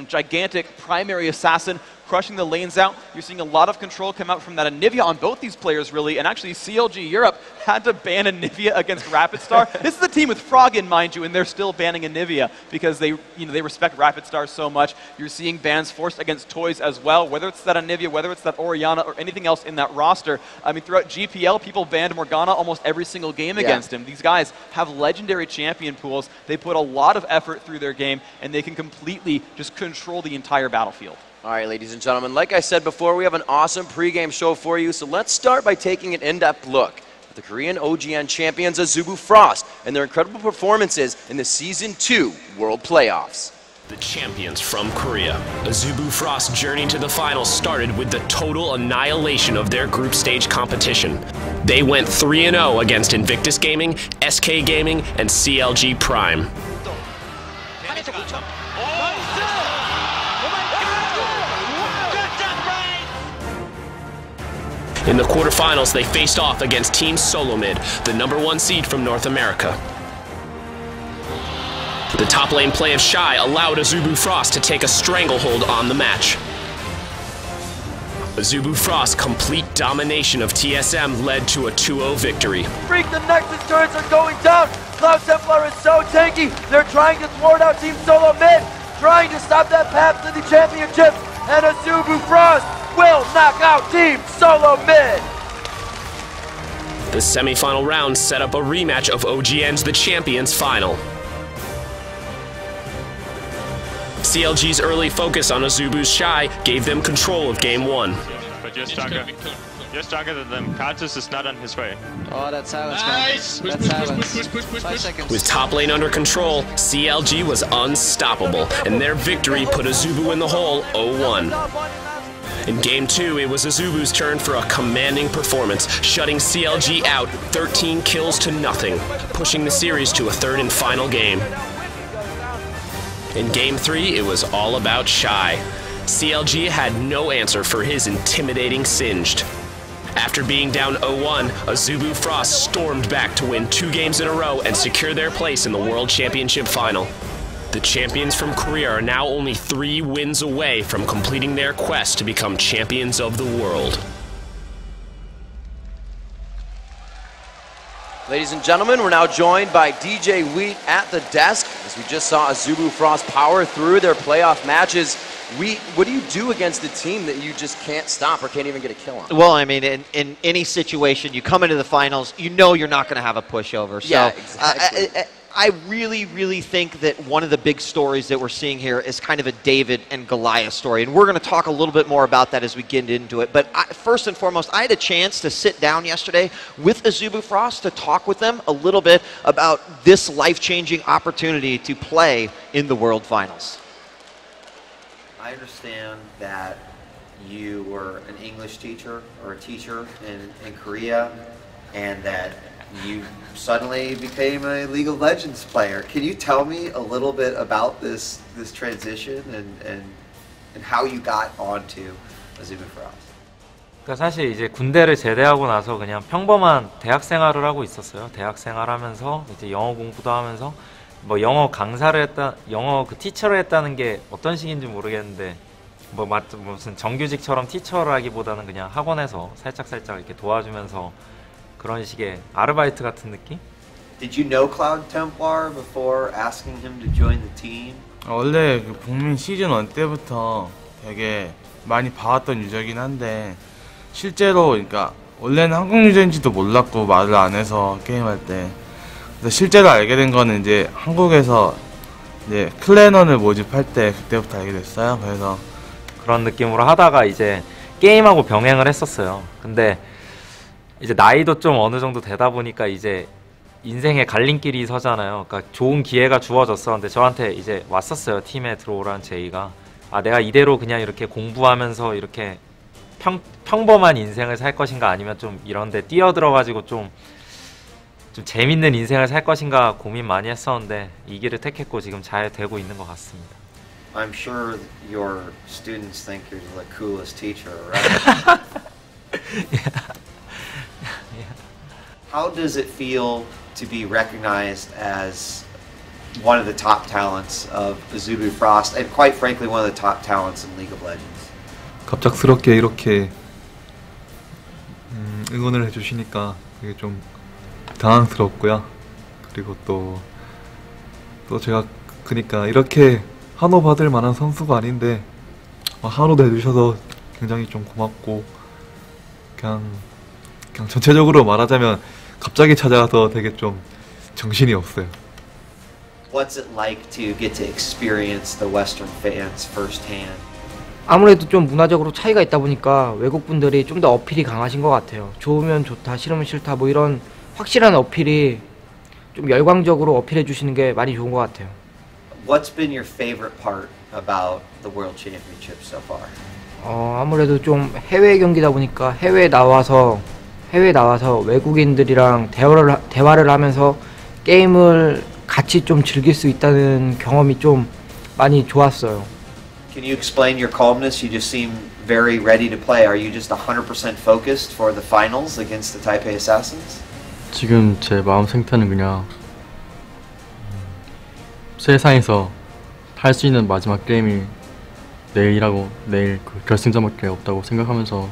gigantic primary assassin, crushing the lanes out. You're seeing a lot of control come out from that Anivia on both these players, really, and actually CLG Europe had to ban Anivia against Rapid Star. This is a team with Frog in, mind you, and they're still banning Anivia because they respect Rapid Star so much. You're seeing bans forced against Toys as well, whether it's that Anivia, whether it's that Orianna, or anything else in that roster. I mean, throughout GPL, people banned Morgana almost every single game against him. These guys have legendary champion pools. They put a lot of effort through their game, and they can completely just control the entire battlefield. All right, ladies and gentlemen, like I said before, we have an awesome pregame show for you, so let's start by taking an in-depth look at the Korean OGN champions Zebu Frost and their incredible performances in the Season 2 World Playoffs. The champions from Korea, Azubu Frost journey to the finals started with the total annihilation of their group stage competition. They went 3-0 against Invictus Gaming, SK Gaming, and CLG Prime. In the quarterfinals, they faced off against Team Solomid, the #1 seed from North America. The top lane play of Shy allowed Azubu Frost to take a stranglehold on the match. Azubu Frost's complete domination of TSM led to a 2-0 victory. Freak, the Nexus turrets are going down. Cloud Templar is so tanky. They're trying to thwart out Team Solo Mid, trying to stop that path to the championships. And Azubu Frost will knock out Team Solo Mid. The semi-final round set up a rematch of OGN's The Champions final. CLG's early focus on Azubu's Shy gave them control of Game 1. But you're stronger than them. Karthus is not on his way. Oh, that's silence, nice. Man. That's silence. 5 seconds. With top lane under control, CLG was unstoppable, and their victory put Azubu in the hole 0-1. In Game 2, it was Azubu's turn for a commanding performance, shutting CLG out 13 kills to nothing, pushing the series to a third and final game. In Game 3, it was all about Shy. CLG had no answer for his intimidating Singed. After being down 0-1, Azubu Frost stormed back to win 2 games in a row and secure their place in the World Championship final. The champions from Korea are now only 3 wins away from completing their quest to become champions of the world. Ladies and gentlemen, we're now joined by DJ Wheat at the desk as we just saw Azubu Frost power through their playoff matches. Wheat, what do you do against a team that you just can't stop or can't even get a kill on? Well, I mean, in any situation, you come into the finals, you know you're not going to have a pushover. So, yeah, exactly. I really, really think that one of the big stories that we're seeing here is kind of a David and Goliath story. And we're going to talk a little bit more about that as we get into it. But first and foremost, I had a chance to sit down yesterday with Azubu Frost to talk with them a little bit about this life-changing opportunity to play in the World Finals. I understand that you were an English teacher or a teacher in Korea, and that you suddenly became a League of Legends player. Can you tell me a little bit about this transition and how you got onto Azubu Frost? 그러니까 사실 이제 군대를 제대하고 나서 그냥 평범한 대학 생활을 하고 있었어요. 대학 생활하면서 이제 영어 공부도 하면서 뭐 영어 강사를 했다, 영어 그 티처를 했다는 게 어떤 식인지 모르겠는데 뭐 무슨 정규직처럼 티처라기보다는 그냥 학원에서 살짝 이렇게 도와주면서 그런 식의 아르바이트 같은 느낌? Did you know Cloud Templar before asking him to join the team? 원래 그 북민 시즌 1 때부터 되게 많이 봐왔던 유저긴 한데 실제로 그러니까 원래는 한국 유저인지도 몰랐고 말을 안 해서 게임할 때 그래서 실제로 알게 된 거는 이제 한국에서 이제 클랜원을 모집할 때 그때부터 알게 됐어요. 그래서 그런 느낌으로 하다가 이제 게임하고 병행을 했었어요. 근데 이제 나이도 좀 어느 정도 되다 보니까 이제 인생의 갈림길이 서잖아요. 그러니까 좋은 기회가 주어졌어. 근데 저한테 이제 왔었어요. 팀에 들어오라는 제의가. 아, 내가 이대로 그냥 이렇게 공부하면서 이렇게 평범한 인생을 살 것인가, 아니면 좀 이런 데 뛰어들어가지고 좀 재밌는 인생을 살 것인가 고민 많이 했었는데 이 길을 택했고 지금 잘 되고 있는 것 같습니다. I'm sure your students think you're the coolest teacher, right? How does it feel to be recognized as one of the top talents of Azubu Frost, and quite frankly one of the top talents in League of Legends? 갑작스럽게 이렇게 응원을 해주시니까 되게 좀 당황스럽고요. 그리고 또 제가 그러니까 이렇게 한호 받을 만한 선수가 아닌데 한호도 해주셔서 굉장히 좀 고맙고, 그냥 전체적으로 말하자면 갑자기 찾아와서 되게 좀 정신이 없어요. What's it like to get to experience the Western fans firsthand? 아무래도 좀 문화적으로 차이가 있다 보니까 외국 분들이 좀 더 어필이 강하신 것 같아요. 좋으면 좋다, 싫으면 싫다, 뭐 이런 확실한 어필이 좀 열광적으로 어필해 주시는 게 많이 좋은 것 같아요. What's been your favorite part about the World Championship so far? 아무래도 좀 해외 경기다 보니까 해외 나와서 외국인들이랑 대화를 하면서 게임을 같이 좀 즐길 수 있다는 경험이 좀 많이 좋았어요. Can you explain your calmness? You just seem very ready to play. Are you just 100% focused for the finals against the Taipei Assassins? 지금 제 마음 상태는 그냥 세상에서 할 수 있는 마지막 게임이 내일이라고 내일 그 결승전밖에 없다고 생각하면서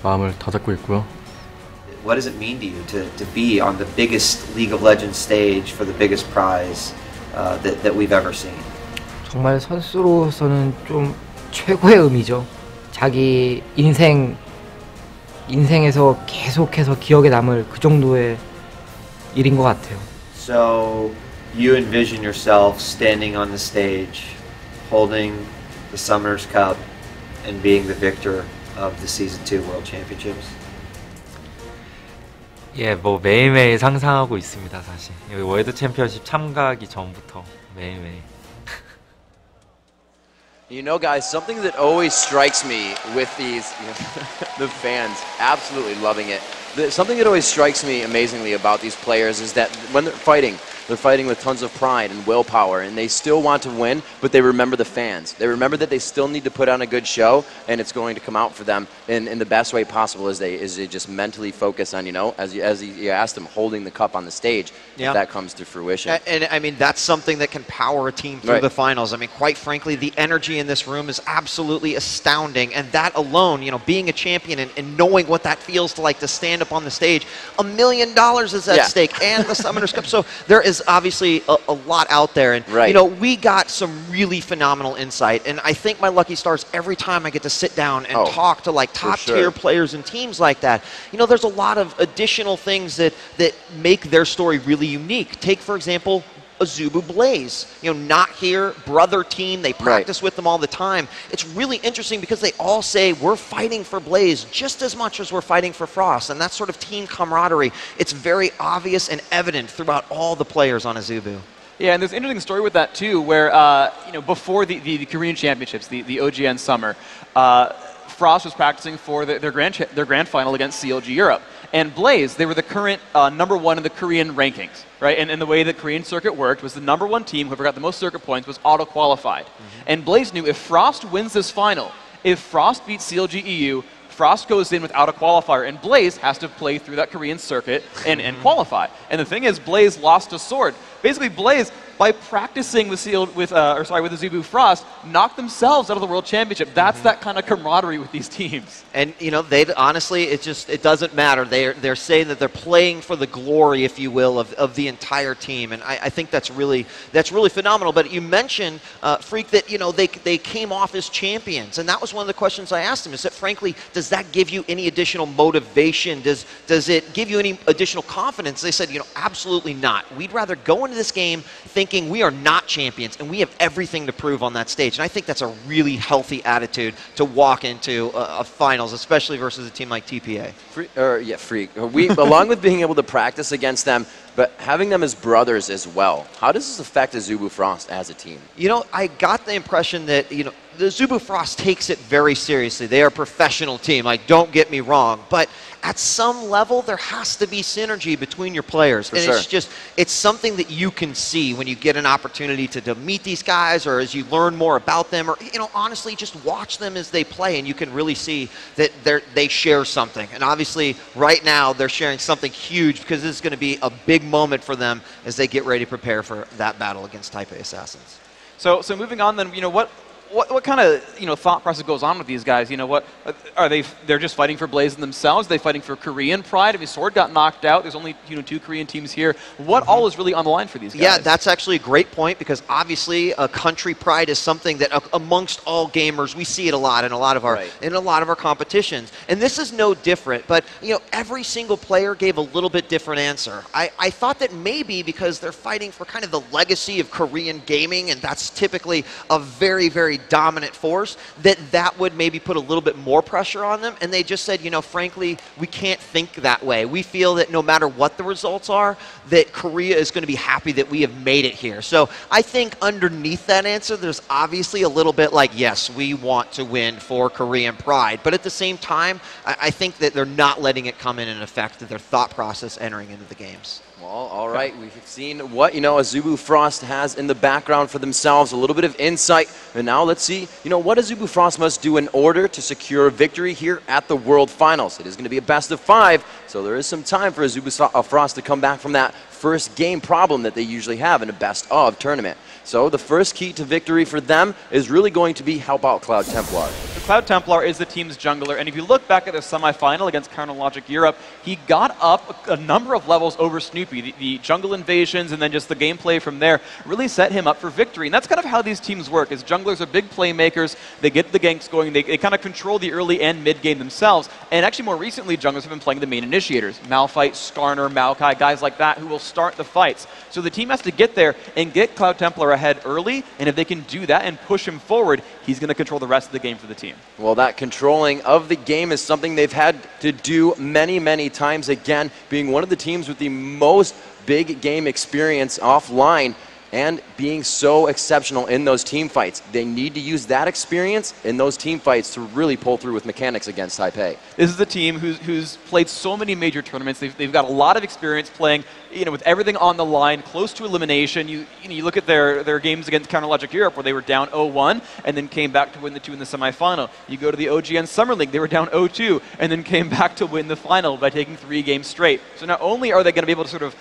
마음을 다잡고 있고요. What does it mean to you to be on the biggest League of Legends stage for the biggest prize that we've ever seen? 정말 선수로서는 좀 최고의 의미죠. 자기 인생에서 계속해서 기억에 남을 그 정도의 일인 것 같아요. So you envision yourself standing on the stage, holding the Summoners Cup, and being the victor of the Season 2 World Championships? 예, 뭐 매일매일 상상하고 있습니다, 사실. 여기 월드 챔피언십 참가하기 전부터 매일매일. You know, guys, something that always strikes me with these, the fans absolutely loving it. Something that always strikes me amazingly about these players is that when they're fighting with tons of pride and willpower, and they still want to win, but they remember the fans. They remember that they still need to put on a good show, and it's going to come out for them in the best way possible as they just mentally focus on, as you asked them, holding the cup on the stage. Yeah. If that comes to fruition. And I mean, that's something that can power a team through the finals. I mean, quite frankly, the energy in this room is absolutely astounding, and that alone, being a champion and knowing what that feels like to stand up on the stage, $1 million is at stake, and the Summoners Cup. So there is obviously a lot out there, and we got some really phenomenal insight, and I think my lucky stars, every time I get to sit down and talk to like top tier players and teams like that, there's a lot of additional things that make their story really unique. Take, for example, Azubu Blaze, not here, brother team, they practice with them all the time. It's really interesting because they all say we're fighting for Blaze just as much as we're fighting for Frost, and that sort of team camaraderie, it's very obvious and evident throughout all the players on Azubu. Yeah, and there's an interesting story with that too, where before the Korean Championships, the OGN Summer, Frost was practicing for their grand final against CLG Europe. And Blaze, they were the current #1 in the Korean rankings, right? And the way the Korean circuit worked was the #1 team, whoever got the most circuit points, was auto-qualified. And Blaze knew if Frost wins this final, if Frost beats CLG EU, Frost goes in without a qualifier, and Blaze has to play through that Korean circuit and qualify. And the thing is, Blaze lost a sword. Basically, Blaze, by practicing with Azubu Frost, knocked themselves out of the World Championship. That's that kind of camaraderie with these teams. And they honestly, it doesn't matter. They're saying that they're playing for the glory, if you will, of the entire team, and I think that's really phenomenal. But you mentioned, Freak, that they came off as champions, and that was one of the questions I asked him. Is that, frankly, does that give you any additional motivation? Does it give you any additional confidence? They said, absolutely not. We'd rather go into this game thinking we are not champions and we have everything to prove on that stage. And I think that's a really healthy attitude to walk into a finals, especially versus a team like TPA. Freak. Along with being able to practice against them, but having them as brothers as well, how does this affect Azubu Frost as a team? I got the impression that, the Azubu Frost takes it very seriously. They are a professional team, don't get me wrong, but at some level there has to be synergy between your players. And it's something that you can see when you get an opportunity to meet these guys, or as you learn more about them, or honestly just watch them as they play, and you can really see that they share something. And obviously right now they're sharing something huge, because this is going to be a big moment for them as they get ready to prepare for that battle against Taipei Assassins. So moving on then, what kind of thought process goes on with these guys? What are they? They're just fighting for Blaze themselves. Are they fighting for Korean pride? I mean, Sword got knocked out. There's only 2 Korean teams here. What all is really on the line for these guys? Yeah, that's actually a great point, because obviously country pride is something that amongst all gamers we see it a lot in a lot of our competitions, and this is no different. But every single player gave a little bit different answer. I thought that maybe because they're fighting for kind of the legacy of Korean gaming, and that's typically a very, very dominant force, that would maybe put a little bit more pressure on them. And they just said, you know, frankly, we can't think that way. We feel that no matter what the results are, that Korea is going to be happy that we have made it here. So I think underneath that answer, there's obviously a little bit like, yes, we want to win for Korean pride. But at the same time, I think that they're not letting it come in and affect their thought process entering into the games. Well, all right, we've seen what, you know, Azubu Frost has in the background for themselves, a little bit of insight. And now let's see, you know, what Azubu Frost must do in order to secure a victory here at the World Finals. It is going to be a best of 5, so there is some time for Azubu Frost to come back from that first game problem that they usually have in a best of tournament. So the first key to victory for them is really going to be help out Cloud Templar. The Cloud Templar is the team's jungler, and if you look back at the semifinal against Counterlogic Europe, he got up a number of levels over Snoopy. The jungle invasions and then just the gameplay from there really set him up for victory. And that's kind of how these teams work, is junglers are big playmakers, they get the ganks going, they kind of control the early and mid game themselves, and actually more recently junglers have been playing the main initiators. Malphite, Skarner, Maokai, guys like that who will start the fights. So the team has to get there and get Cloud Templar ahead early, and if they can do that and push him forward, he's going to control the rest of the game for the team. Well, that controlling of the game is something they've had to do many, many times, again, being one of the teams with the most big game experience offline and being so exceptional in those team fights. They need to use that experience in those team fights to really pull through with mechanics against Taipei. This is a team who's played so many major tournaments. They've got a lot of experience playing, you know, with everything on the line, close to elimination. You look at their games against Counterlogic Europe, where they were down 0-1 and then came back to win the 2 in the semifinal. You go to the OGN Summer League, they were down 0-2 and then came back to win the final by taking 3 games straight. So not only are they going to be able to sort of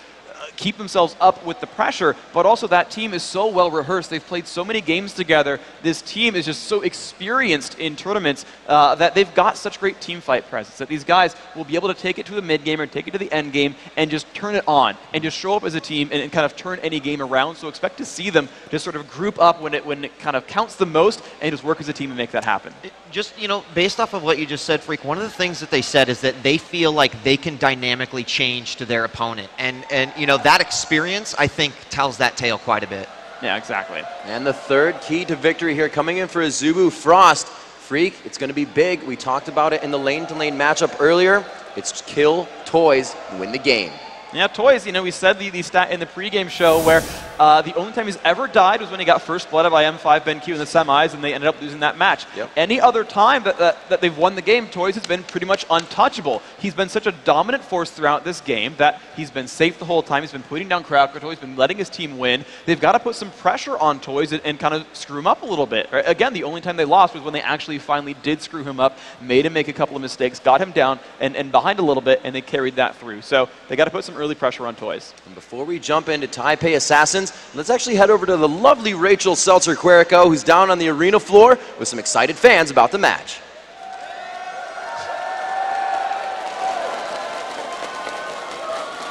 keep themselves up with the pressure, but also that team is so well rehearsed. They've played so many games together. This team is just so experienced in tournaments that they've got such great team fight presence that these guys will be able to take it to the mid game or take it to the end game and just turn it on and just show up as a team and kind of turn any game around. So expect to see them just sort of group up when it kind of counts the most and just work as a team and make that happen. Just, you know, based off of what you just said, Freak, one of the things that they said is that they feel like they can dynamically change to their opponent. And you know, that experience, I think, tells that tale quite a bit. Yeah, exactly. And the third key to victory here coming in for Azubu Frost. Freak, it's going to be big. We talked about it in the lane-to-lane matchup earlier. It's kill Toys, win the game. Yeah, Toys, you know, we said the stat in the pregame show where the only time he's ever died was when he got first blooded by M5 BenQ in the semis, and they ended up losing that match. Yep. Any other time that they've won the game, Toys has been pretty much untouchable. He's been such a dominant force throughout this game that he's been safe the whole time. He's been putting down crowd control. He's been letting his team win. They've got to put some pressure on Toys and kind of screw him up a little bit. Right? Again, the only time they lost was when they actually finally did screw him up, made him make a couple of mistakes, got him down and behind a little bit, and they carried that through. So they got to put some early pressure on Toys. And before we jump into Taipei Assassins, let's actually head over to the lovely Rachel Seltzer-Querico, who's down on the arena floor with some excited fans about the match.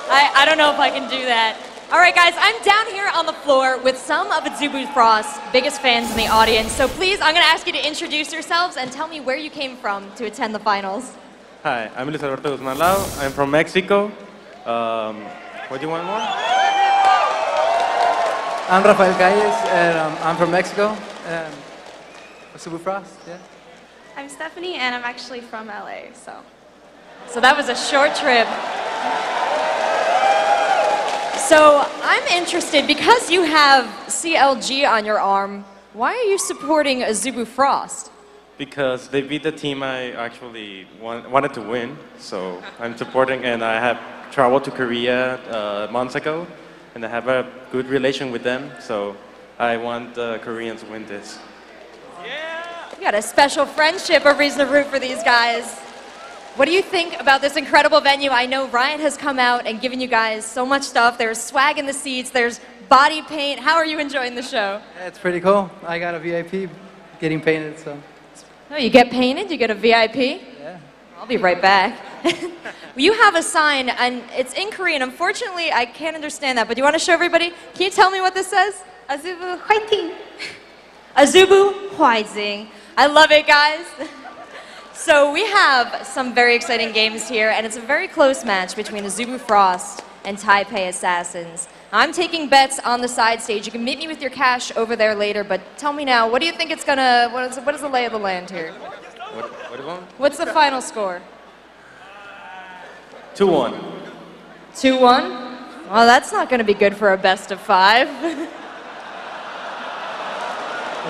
I don't know if I can do that. All right, guys, I'm down here on the floor with some of Azubu Frost's biggest fans in the audience. So please, I'm going to ask you to introduce yourselves and tell me where you came from to attend the finals. Hi, I'm Luis Alberto Guzman Lau. I'm from Mexico. What do you want more? I'm Rafael Calles, and I'm from Mexico. Azubu Frost, yeah. I'm Stephanie, and I'm actually from LA, So that was a short trip. So I'm interested, because you have CLG on your arm, why are you supporting Azubu Frost? Because they beat the team I actually wanted to win, so I'm supporting, and I have traveled to Korea months ago, and I have a good relation with them, so I want the Koreans to win this. You got a special friendship, a reason to root for these guys. What do you think about this incredible venue? I know Riot has come out and given you guys so much stuff. There's swag in the seats, there's body paint. How are you enjoying the show? Yeah, it's pretty cool. I got a VIP getting painted, so. Oh, you get painted? You get a VIP? Yeah. I'll be right back. You have a sign, and it's in Korean. Unfortunately, I can't understand that, but do you want to show everybody? Can you tell me what this says? Azubu Hwaiting. Azubu Hwaiting. I love it, guys. So we have some very exciting games here, and it's a very close match between Azubu Frost and Taipei Assassins. I'm taking bets on the side stage. You can meet me with your cash over there later, but tell me now, what do you think it's gonna, what is the lay of the land here? What do you want? What's the final score? 2-1. 2-1? Well, that's not gonna be good for a best of 5.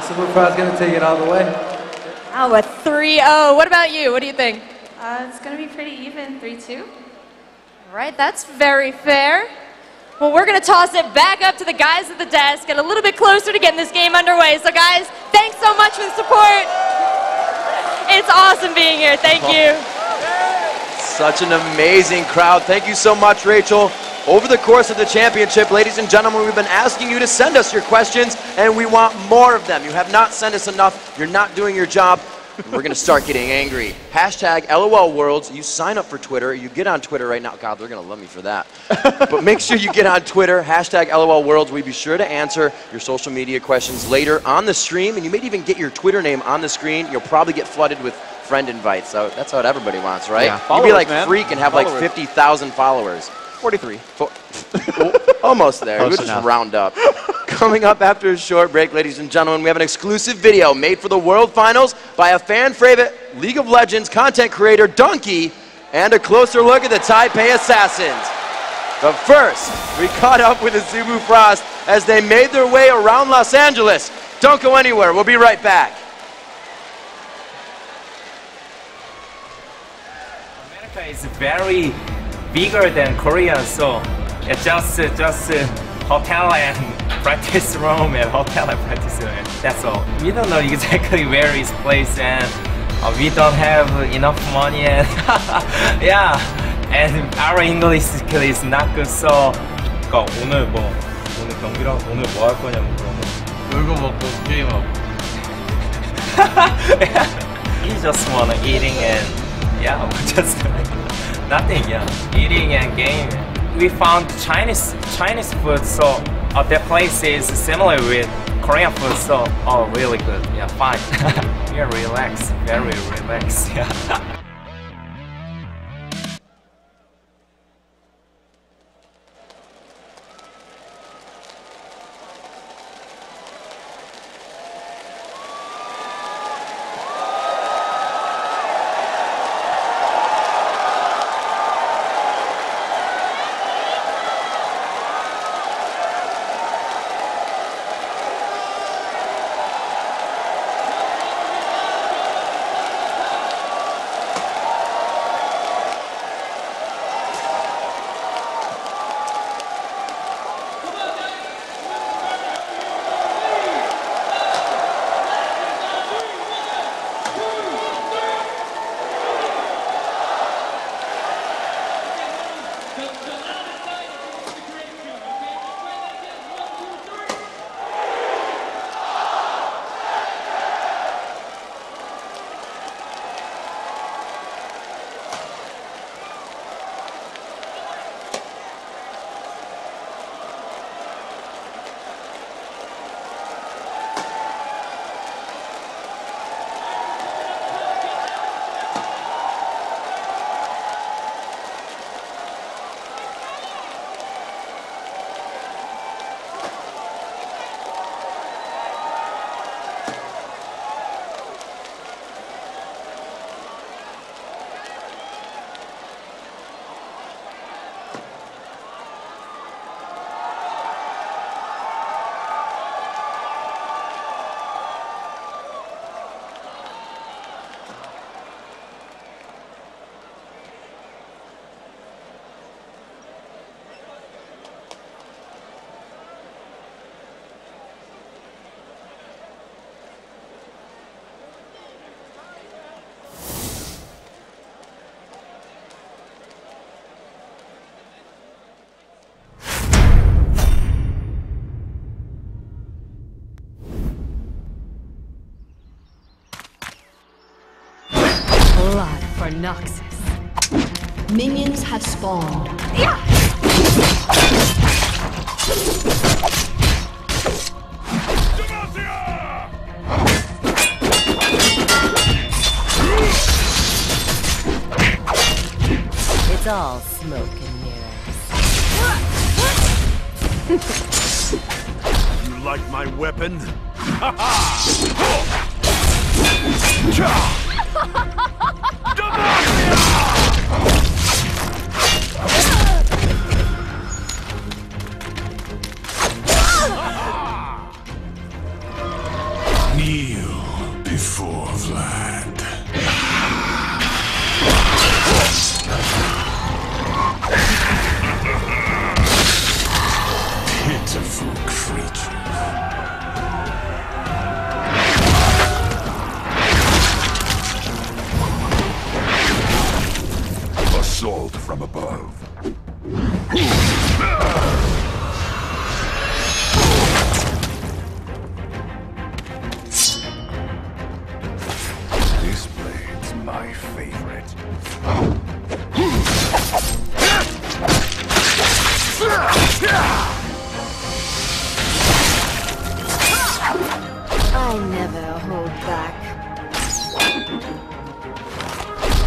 Superfrost gonna take it all the way. Oh, a 3-0. What about you? What do you think? It's going to be pretty even, 3-2. All right, that's very fair. Well, we're going to toss it back up to the guys at the desk, get a little bit closer to getting this game underway. So, guys, thanks so much for the support. It's awesome being here. Thank you. Such an amazing crowd. Thank you so much, Rachel. Over the course of the championship, ladies and gentlemen, we've been asking you to send us your questions, and we want more of them. You have not sent us enough. You're not doing your job. We're going to start getting angry. Hashtag LOL Worlds. You sign up for Twitter. You get on Twitter right now. God, they're going to love me for that. But make sure you get on Twitter. Hashtag LOL Worlds. We'll be sure to answer your social media questions later on the stream. And you may even get your Twitter name on the screen. You'll probably get flooded with friend invites. So that's what everybody wants, right? Yeah. You'd be like Man. Freak and have Followers. like 50,000 followers. 43. Almost there. Close We'll just enough. round up. Coming up after a short break, ladies and gentlemen, we have an exclusive video made for the World Finals by a fan favorite League of Legends content creator, Donkey, and a closer look at the Taipei Assassins. But first, we caught up with Azubu Frost as they made their way around Los Angeles. Don't go anywhere. We'll be right back. America is very bigger than Korea, so it's just hotel and practice room and hotel and practice room. That's all. We don't know exactly where is place, and we don't have enough money, and yeah, and our English skill is not good. So 오늘 경기랑 오늘 뭐 할 거냐고 물어보고 놀고 먹고 게임하고. You just wanna eating and yeah, just nothing. Yeah, eating and game. We found Chinese food, so their place is similar with Korean food, so really good. Yeah, fine. We are relaxed, very relaxed. Yeah. Blood for Noxus. Minions have spawned. It's all smoke and mirrors. You like my weapon? Kneel before Vlad. Pitiful creature. Assault from above. This blade's my favorite. I never hold back.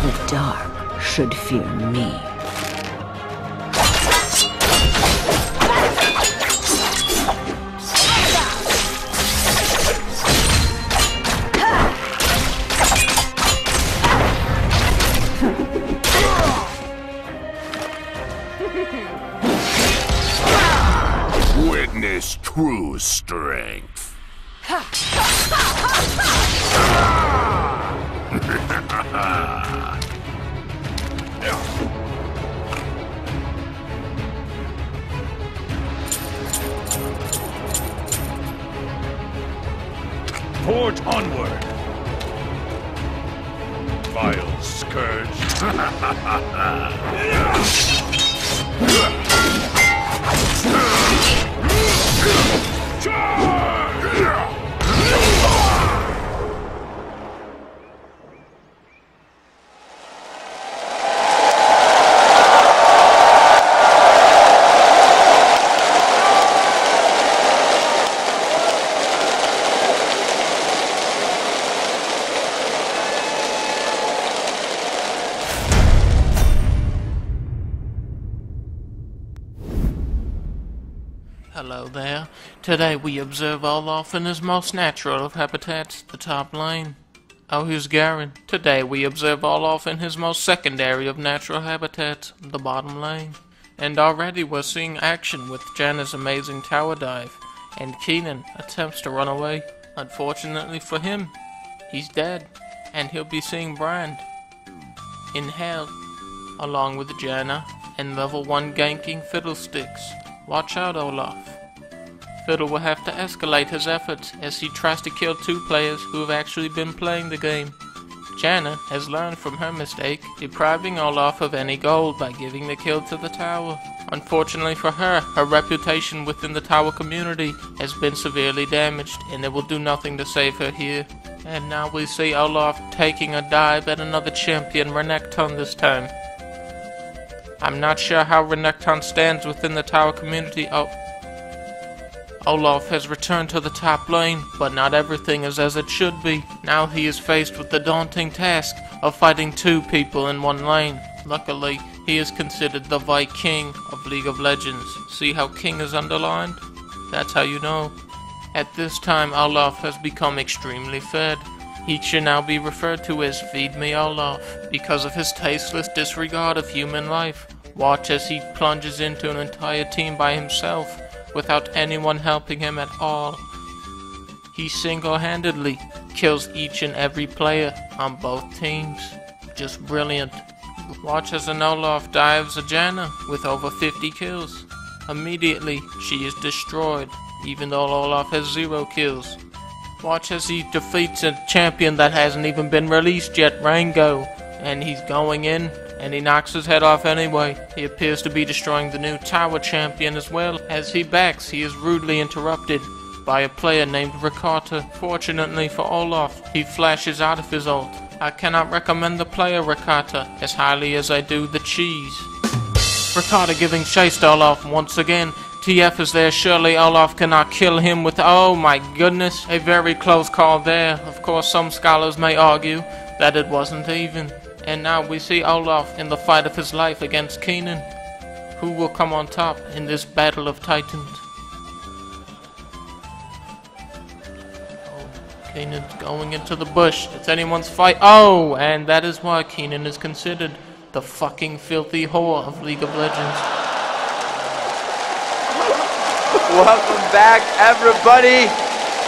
The dark should fear me. Witness true strength. Forge onward. Vile scourge. Hello there. Today we observe Olaf in his most natural of habitats, the top lane. Oh, here's Garen. Today we observe Olaf in his most secondary of natural habitats, the bottom lane. And already we're seeing action with Janna's amazing tower dive, and Keenan attempts to run away. Unfortunately for him, he's dead, and he'll be seeing Brand in hell, along with Janna and level 1 ganking Fiddlesticks. Watch out, Olaf. Fiddle will have to escalate his efforts as he tries to kill 2 players who have actually been playing the game. Janna has learned from her mistake, depriving Olaf of any gold by giving the kill to the tower. Unfortunately for her, her reputation within the tower community has been severely damaged, and it will do nothing to save her here. And now we see Olaf taking a dive at another champion, Renekton this time. I'm not sure how Renekton stands within the tower community. Olaf has returned to the top lane, but not everything is as it should be. Now he is faced with the daunting task of fighting 2 people in 1 lane. Luckily, he is considered the Viking of League of Legends. See how King is underlined? That's how you know. At this time, Olaf has become extremely fed. He should now be referred to as Feed Me Olaf because of his tasteless disregard of human life. Watch as he plunges into an entire team by himself without anyone helping him at all. He single-handedly kills each and every player on both teams. Just brilliant. Watch as an Olaf dives a Janna with over 50 kills. Immediately, she is destroyed, even though Olaf has 0 kills. Watch as he defeats a champion that hasn't even been released yet, Rango. And he's going in, and he knocks his head off anyway. He appears to be destroying the new tower champion as well. As he backs, he is rudely interrupted by a player named Rakata. Fortunately for Olaf, he flashes out of his ult. I cannot recommend the player Rakata as highly as I do the cheese. Rakata giving chase to Olaf once again. TF is there, surely Olaf cannot kill him with, oh my goodness, a very close call there. Of course, some scholars may argue that it wasn't even. And now we see Olaf in the fight of his life against Keenan. Who will come on top in this battle of titans? Keenan's going into the bush. It's anyone's fight. Oh, and that is why Keenan is considered the fucking filthy whore of League of Legends. Welcome back, everybody.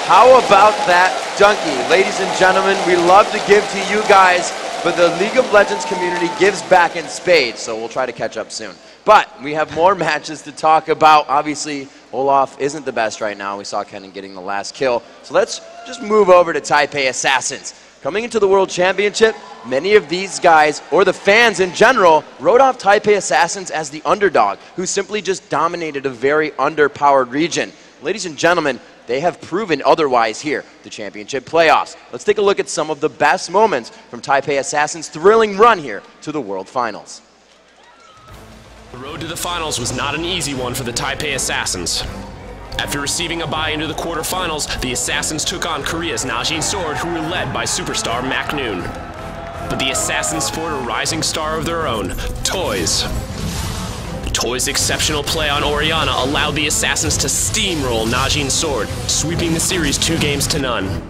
How about that donkey? Ladies and gentlemen, we love to give to you guys, but the League of Legends community gives back in spades, so we'll try to catch up soon. But we have more matches to talk about. Obviously, Olaf isn't the best right now. We saw Kennen getting the last kill. So let's just move over to Taipei Assassins. Coming into the World Championship, many of these guys, or the fans in general, wrote off Taipei Assassins as the underdog, who simply just dominated a very underpowered region. Ladies and gentlemen, they have proven otherwise here, the championship playoffs. Let's take a look at some of the best moments from Taipei Assassins' thrilling run here to the World Finals. The road to the finals was not an easy one for the Taipei Assassins. After receiving a bye into the quarterfinals, the Assassins took on Korea's Najin Sword, who were led by superstar McNoon. But the Assassins sport a rising star of their own, Toys. Toys' exceptional play on Orianna allowed the Assassins to steamroll Najin Sword, sweeping the series 2-0.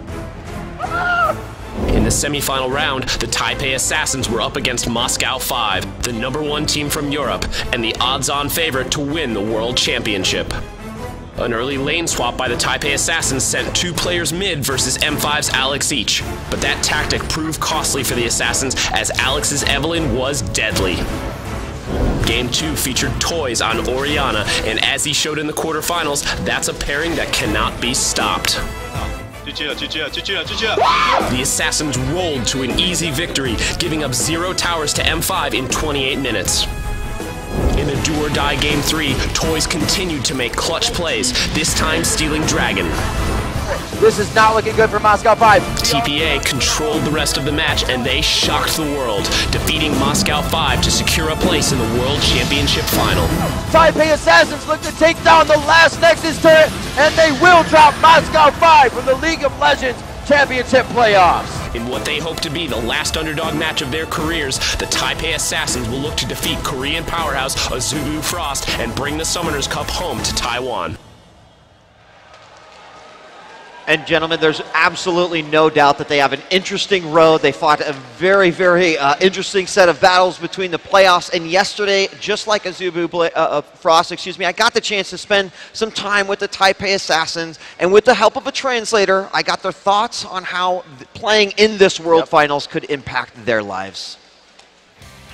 In the semi-final round, the Taipei Assassins were up against Moscow 5, the #1 team from Europe, and the odds-on favorite to win the World Championship. An early lane swap by the Taipei Assassins sent 2 players mid versus M5's Alex each, but that tactic proved costly for the Assassins as Alex's Evelynn was deadly. Game 2 featured Toys on Orianna, and as he showed in the quarterfinals, that's a pairing that cannot be stopped. The Assassins rolled to an easy victory, giving up 0 towers to M5 in 28 minutes. In the do-or-die Game 3, Toys continued to make clutch plays, this time stealing Dragon. This is not looking good for Moscow 5. TPA controlled the rest of the match, and they shocked the world, defeating Moscow 5 to secure a place in the World Championship Final. Taipei Assassins look to take down the last Nexus turret, and they will drop Moscow 5 from the League of Legends Championship playoffs. In what they hope to be the last underdog match of their careers, the Taipei Assassins will look to defeat Korean powerhouse Azubu Frost and bring the Summoners Cup home to Taiwan. And gentlemen, there's absolutely no doubt that they have an interesting road. They fought a very, very interesting set of battles between the playoffs. And yesterday, just like Azubu Frost, I got the chance to spend some time with the Taipei Assassins. And with the help of a translator, I got their thoughts on how playing in this World Finals could impact their lives.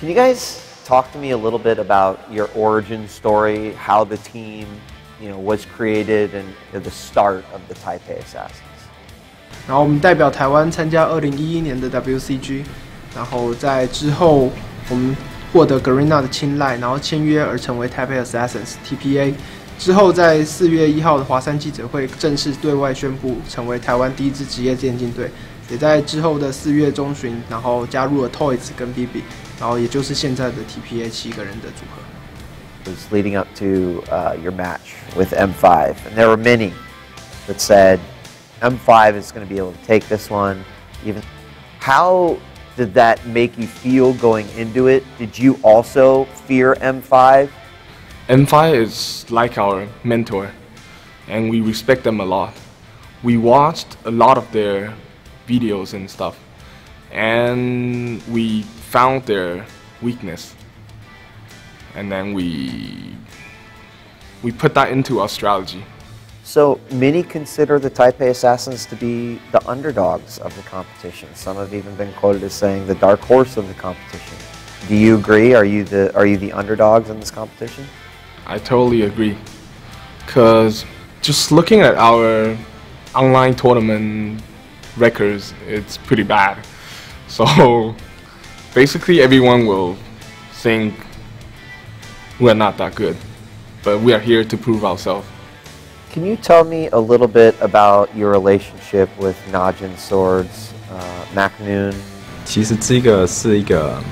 Can you guys talk to me a little bit about your origin story, how the team was created and the start of the Taipei Assassins? 然后我们代表台湾参加2011年的 WCG， 然后在之后我们获得 Garena 的青睐，然后签约而成为 Taipei Assassins TPA。之后在4月1号的华山记者会正式对外宣布成为台湾第一支职业电竞队，也在之后的4月中旬，然后加入了 Toys 跟 BB， 然后也就是现在的 TPA 7个人的组合。Was leading up to your match with M5, and there were many that said M5 is going to be able to take this one. Even how did that make you feel going into it? Did you also fear M5? M5 is like our mentor, and we respect them a lot. We watched a lot of their videos and stuff, and we found their weakness. And then we put that into our strategy. So many consider the Taipei Assassins to be the underdogs of the competition. Some have even been quoted as saying the dark horse of the competition. Do you agree? Are you the underdogs in this competition? I totally agree. Cause just looking at our online tournament records, it's pretty bad. So basically everyone will think we're not that good, but we are here to prove ourselves. Can you tell me a little bit about your relationship with Najin Swords, McNoon? 其实这个是一个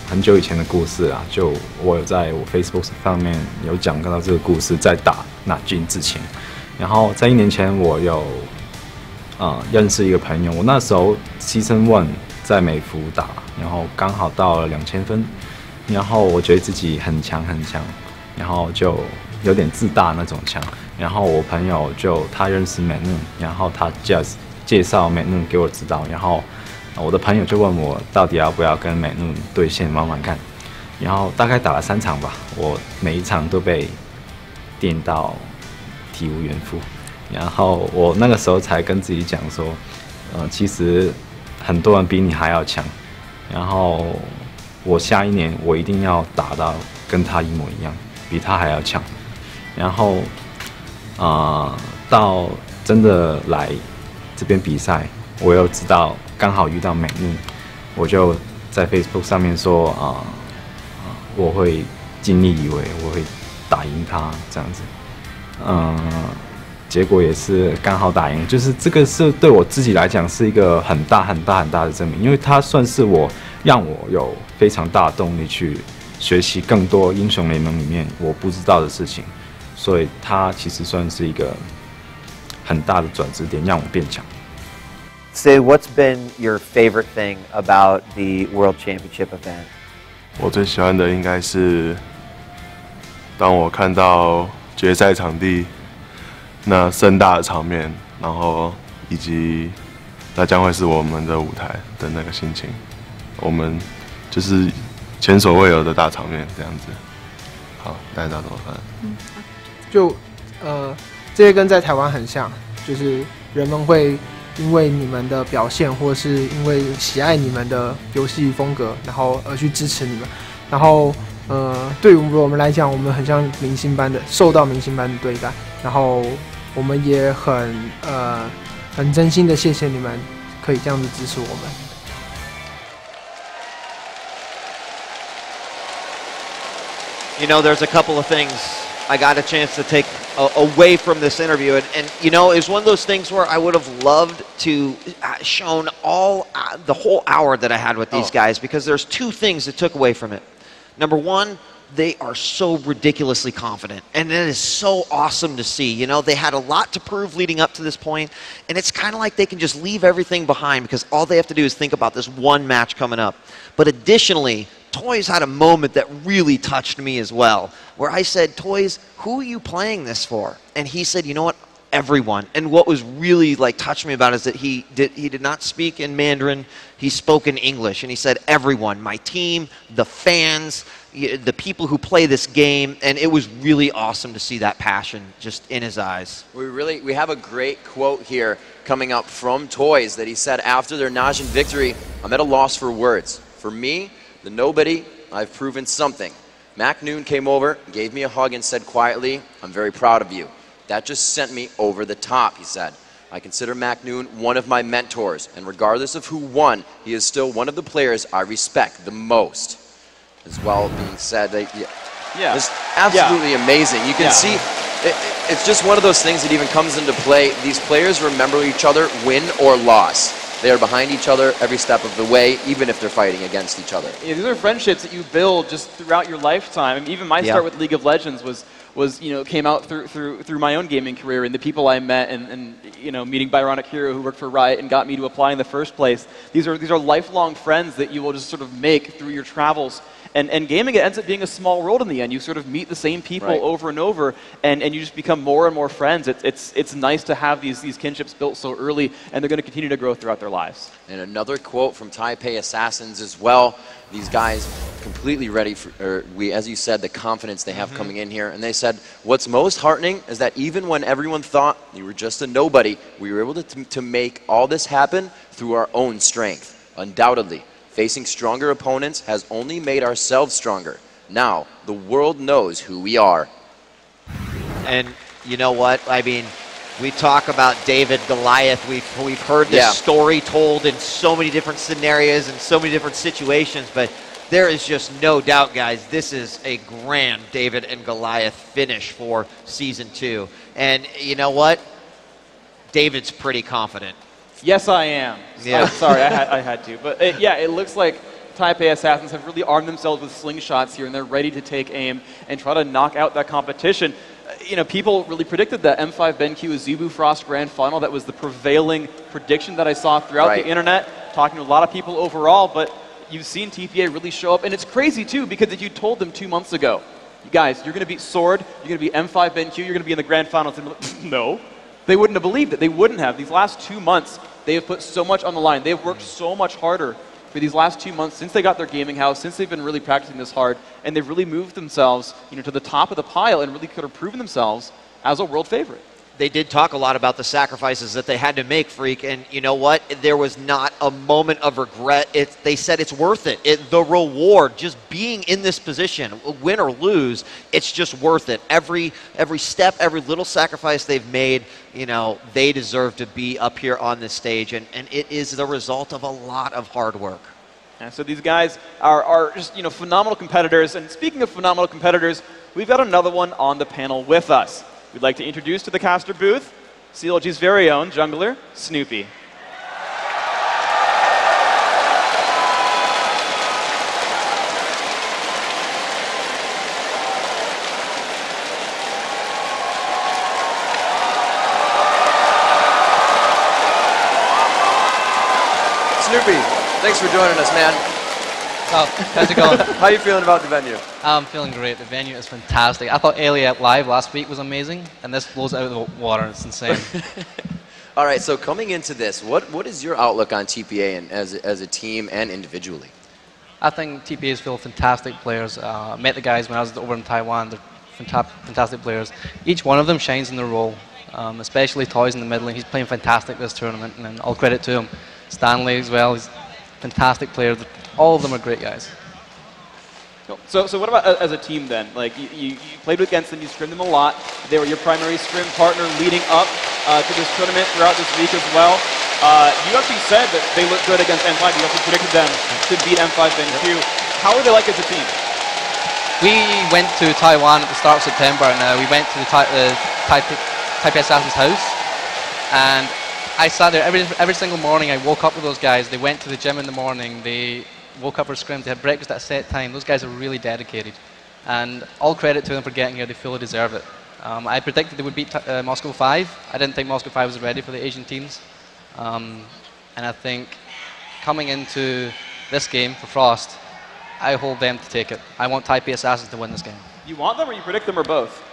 很久以前的故事啊，就我有在我 Facebook 上面有讲到这个故事，在打Najin之前，然后在1年前我有认识一个朋友，我那时候 Season 1在美服打，然后刚好到了2000分。然后我觉得自己很强，然后就有点自大那种强。然后我朋友他认识 McNoon， 然后他介介绍美怒给我知道，然后我的朋友就问我到底要不要跟美怒对线玩玩看，然后大概打了3场吧，我每一场都被电到体无完肤，然后我那个时候才跟自己讲说，其实很多人比你还要强，然后我下一年我一定要打到跟他一模一样，比他还要强，然后到真的来这边比赛，我又知道刚好遇到美怒，我就在 Facebook 上面说我会尽力以为我会打赢他这样子，结果也是刚好打赢，就是这个是对我自己来讲是一个很大的证明，因为他算是让我有非常大的动力去学习更多英雄联盟里面我不知道的事情，所以他其实算是一个很大的转折点，让我变强。Say, what's been your favorite thing about the World Championship event? 我最喜欢的应该是，当我看到决赛场地那盛大的场面，然后以及那将会是我们的舞台的那个心情，我们就是前所未有的大场面这样子。好，大家知道怎么办？就这些跟在台湾很像，就是人们会因为你们的表现，或是因为喜爱你们的游戏风格，然后而去支持你们。然后对于我们来讲，我们很像明星般的受到明星般的对待。然后我们也很真心的谢谢你们可以这样子支持我们。You know, there's a couple of things I got a chance to take away from this interview, and you know, it's one of those things where I would have loved to shown the whole hour that I had with these guys, because there's 2 things that took away from it. Number one, they are so ridiculously confident, and it is so awesome to see. You know, they had a lot to prove leading up to this point, and it's kind of like they can just leave everything behind because all they have to do is think about this one match coming up. But additionally, Toys had a moment that really touched me as well, where I said, Toys, who are you playing this for? And he said, you know what? Everyone. And what was really touched me about it is that he did not speak in Mandarin, he spoke in English, and he said everyone, my team, the fans, the people who play this game, and it was really awesome to see that passion just in his eyes. We have a great quote here coming up from Toys that he said after their Najin victory, I'm at a loss for words. For me, the nobody, I've proven something. Mac Noon came over, gave me a hug and said quietly, I'm very proud of you. That just sent me over the top, he said. I consider Mac Noon one of my mentors, and regardless of who won, he is still one of the players I respect the most. As well being said, it's absolutely amazing. You can see, it's just one of those things that even comes into play. These players remember each other, win or loss. They are behind each other every step of the way, even if they're fighting against each other. Yeah, these are friendships that you build just throughout your lifetime. I mean, even my start with League of Legends was came out through my own gaming career and the people I met and meeting Byronic Hero who worked for Riot and got me to apply in the first place. These are lifelong friends that you will just sort of make through your travels. And gaming, it ends up being a small world in the end. You sort of meet the same people over and over, and you just become more and more friends. It's nice to have these kinships built so early, and they're going to continue to grow throughout their lives. And another quote from Taipei Assassins as well. These guys completely ready for, as you said, the confidence they have coming in here. And they said, what's most heartening is that even when everyone thought you were just a nobody, we were able to make all this happen through our own strength. Undoubtedly, facing stronger opponents has only made ourselves stronger. Now, the world knows who we are. And you know what? I mean, we talk about David Goliath. We've heard this story told in so many different scenarios and so many different situations, but there is just no doubt, guys, this is a grand David and Goliath finish for Season 2. And you know what? David's pretty confident. Yes, I am. Yeah. Sorry, I had to. But it looks like Taipei Assassins have really armed themselves with slingshots here, and they're ready to take aim and try to knock out that competition. People really predicted that M5 BenQ Azubu Frost Grand Final. That was the prevailing prediction that I saw throughout the internet, talking to a lot of people overall, but you've seen TPA really show up, and it's crazy too, because if you told them 2 months ago, you guys, you're going to beat Sword, you're going to beat M5 BenQ, you're going to be in the Grand Finals, and no. They wouldn't have believed it. They wouldn't have. These last 2 months, They have put so much on the line. They have worked so much harder for these last 2 months since they got their gaming house, since they've been really practicing this hard, and they've really moved themselves, to the top of the pile and really could have proven themselves as a world favorite. They did talk a lot about the sacrifices that they had to make, Freak, and you know what? There was not a moment of regret. They said it's worth it. The reward, just being in this position, win or lose, it's just worth it. Every step, every little sacrifice they've made, they deserve to be up here on this stage, and it is the result of a lot of hard work. And so these guys are just phenomenal competitors. And speaking of phenomenal competitors, we've got another one on the panel with us. We'd like to introduce to the caster booth CLG's very own jungler, Snoopy. Snoopy, thanks for joining us, man. How's it going? How are you feeling about the venue? I'm feeling great. The venue is fantastic. I thought Aliat Live last week was amazing, and this blows it out of the water. It's insane. All right, so coming into this, what is your outlook on TPA and as a team and individually? I think TPA is full of fantastic players. I met the guys when I was over in Taiwan. They're fantastic players. Each one of them shines in their role, especially Toys in the middle. He's playing fantastic this tournament, and all credit to him. Stanley as well. He's a fantastic player. All of them are great guys. So what about as a team then? Like you played against them, you scrimmed them a lot. They were your primary scrim partner leading up to this tournament throughout this week as well. You actually said that they looked good against M5. You actually predicted them to beat M5 BenQ. How are they like as a team? We went to Taiwan at the start of September, and we went to the Taipei Assassin's house, and I sat there every single morning. I woke up with those guys. They went to the gym in the morning. They woke up for scrims. They had breakfast at a set time. Those guys are really dedicated. And all credit to them for getting here. They fully deserve it. I predicted they would beat Moscow 5. I didn't think Moscow 5 was ready for the Asian teams. And I think coming into this game for Frost, I hold them to take it. I want Taipei Assassins to win this game. You want them or you predict them or both?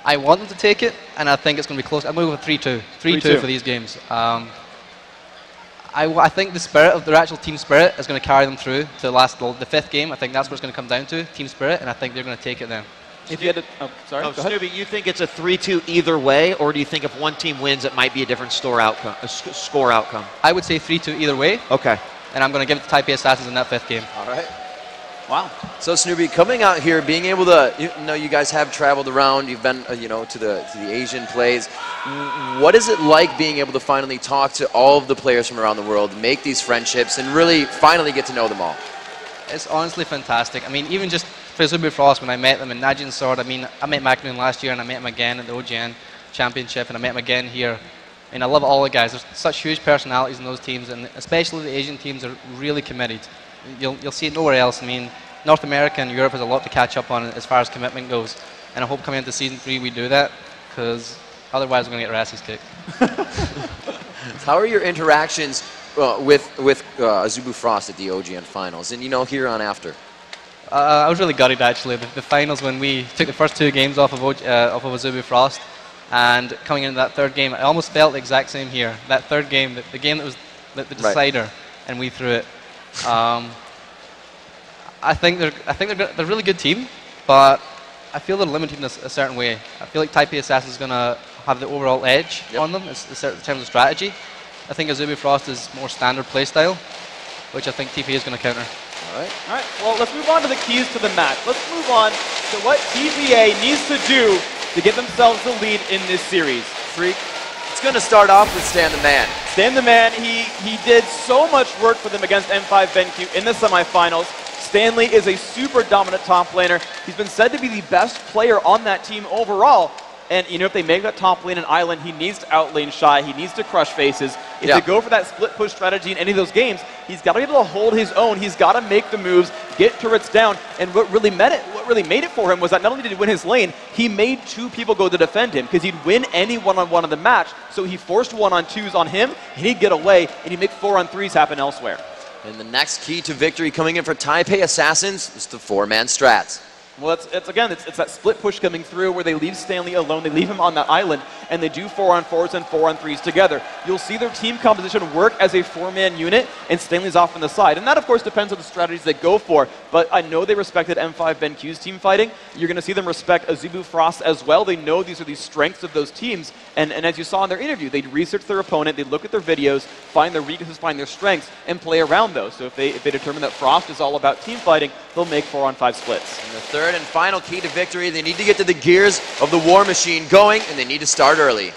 I want them to take it, and I think it's going to be close. I'm going to go with 3-2. 3-2 for these games. I think the spirit of their actual team spirit is going to carry them through to the fifth game. I think that's what it's going to come down to, team spirit, and I think they're going to take it then. If you had to, Snoopy, you think it's a 3-2 either way, or do you think if one team wins, it might be a different score outcome? I would say 3-2 either way. Okay. And I'm going to give it to Taipei Assassins in that fifth game. All right. Wow. So Snoopy, coming out here, being able to, you guys have traveled around. You've been, to the Asian plays. What is it like being able to finally talk to all of the players from around the world, make these friendships, and really finally get to know them all? It's honestly fantastic. I mean, even just for Azubu Frost, when I met them in Najin Sword, I mean, I met Macnoon last year, and I met him again at the OGN Championship, and I met him again here. And I love all the guys. There's such huge personalities in those teams, and especially the Asian teams are really committed. You'll see it nowhere else. I mean, North America and Europe has a lot to catch up on as far as commitment goes. And I hope coming into Season 3 we do that, because otherwise we're going to get our asses kicked. How are your interactions with Azubu Frost at the OGN Finals and, here on after? I was really gutted, actually. The finals, when we took the first 2 games off of Azubu Frost, and coming into that third game, I almost felt the exact same here. That third game, the game that was the decider, and we threw it. I think they're a really good team, but I feel they're limited in a certain way. I feel like Taipei Assassin's is going to have the overall edge on them in terms of strategy. I think Azubu Frost is more standard playstyle, which I think TPA is going to counter. All right. Well, let's move on to the keys to the match. Let's move on to what TPA needs to do to get themselves the lead in this series. Freak. It's going to start off with Stan the Man. Stan the Man, he did so much work for them against M5 BenQ in the semifinals. Stanley is a super dominant top laner. He's been said to be the best player on that team overall. And, if they make that top lane an island, he needs to outlane Shy. He needs to crush faces. If they go for that split push strategy in any of those games, he's got to be able to hold his own. He's got to make the moves, get turrets down. And what really made it for him was that not only did he win his lane, he made 2 people go to defend him because he'd win any one-on-one of the match. So he forced 1-on-2s on him, and he'd get away, and he'd make 4-on-3s happen elsewhere. And the next key to victory coming in for Taipei Assassins is the 4-man strats. Well, it's that split push coming through where they leave Stanley alone, they leave him on that island, and they do 4-on-4s and 4-on-3s together. You'll see their team composition work as a 4-man unit, and Stanley's off on the side. And that, of course, depends on the strategies they go for, but I know they respected M5 BenQ's team fighting. You're going to see them respect Azubu Frost as well. They know these are the strengths of those teams, and as you saw in their interview, they'd research their opponent, they'd look at their videos, find their weaknesses, find their strengths, and play around those. So if they determine that Frost is all about team fighting, they'll make 4-on-5 splits. And the third and final key to victory, they need to get to the gears of the War Machine going, and they need to start early.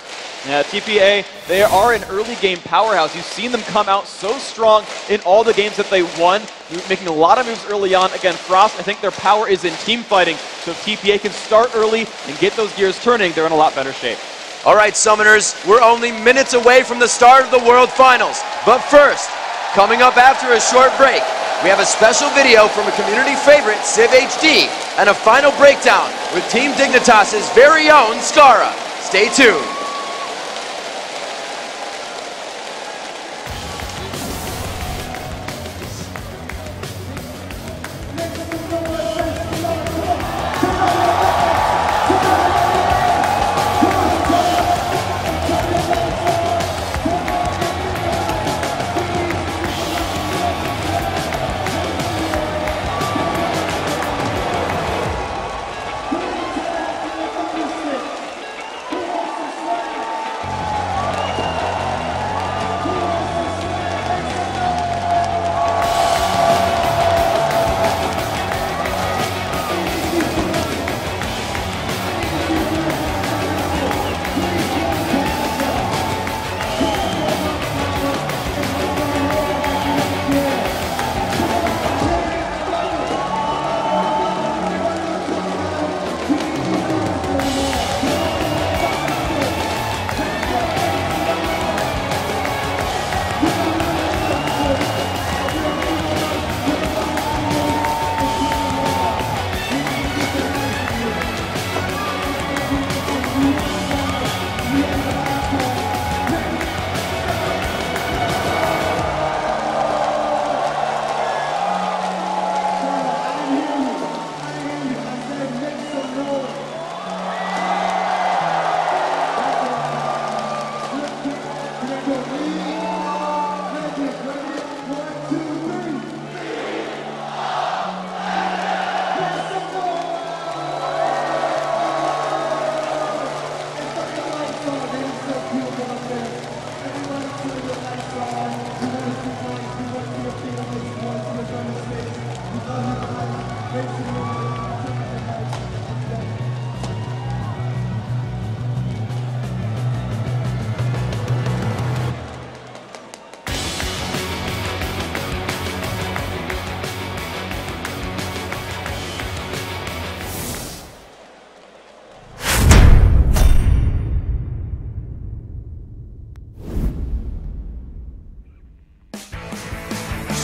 Yeah, TPA, they are an early game powerhouse. You've seen them come out so strong in all the games that they won, making a lot of moves early on. Again, Frost, I think their power is in team fighting, so if TPA can start early and get those gears turning, they're in a lot better shape. All right, Summoners, we're only minutes away from the start of the World Finals. But first, coming up after a short break, we have a special video from a community favorite, Civ HD, and a final breakdown with Team Dignitas' very own Scarra. Stay tuned.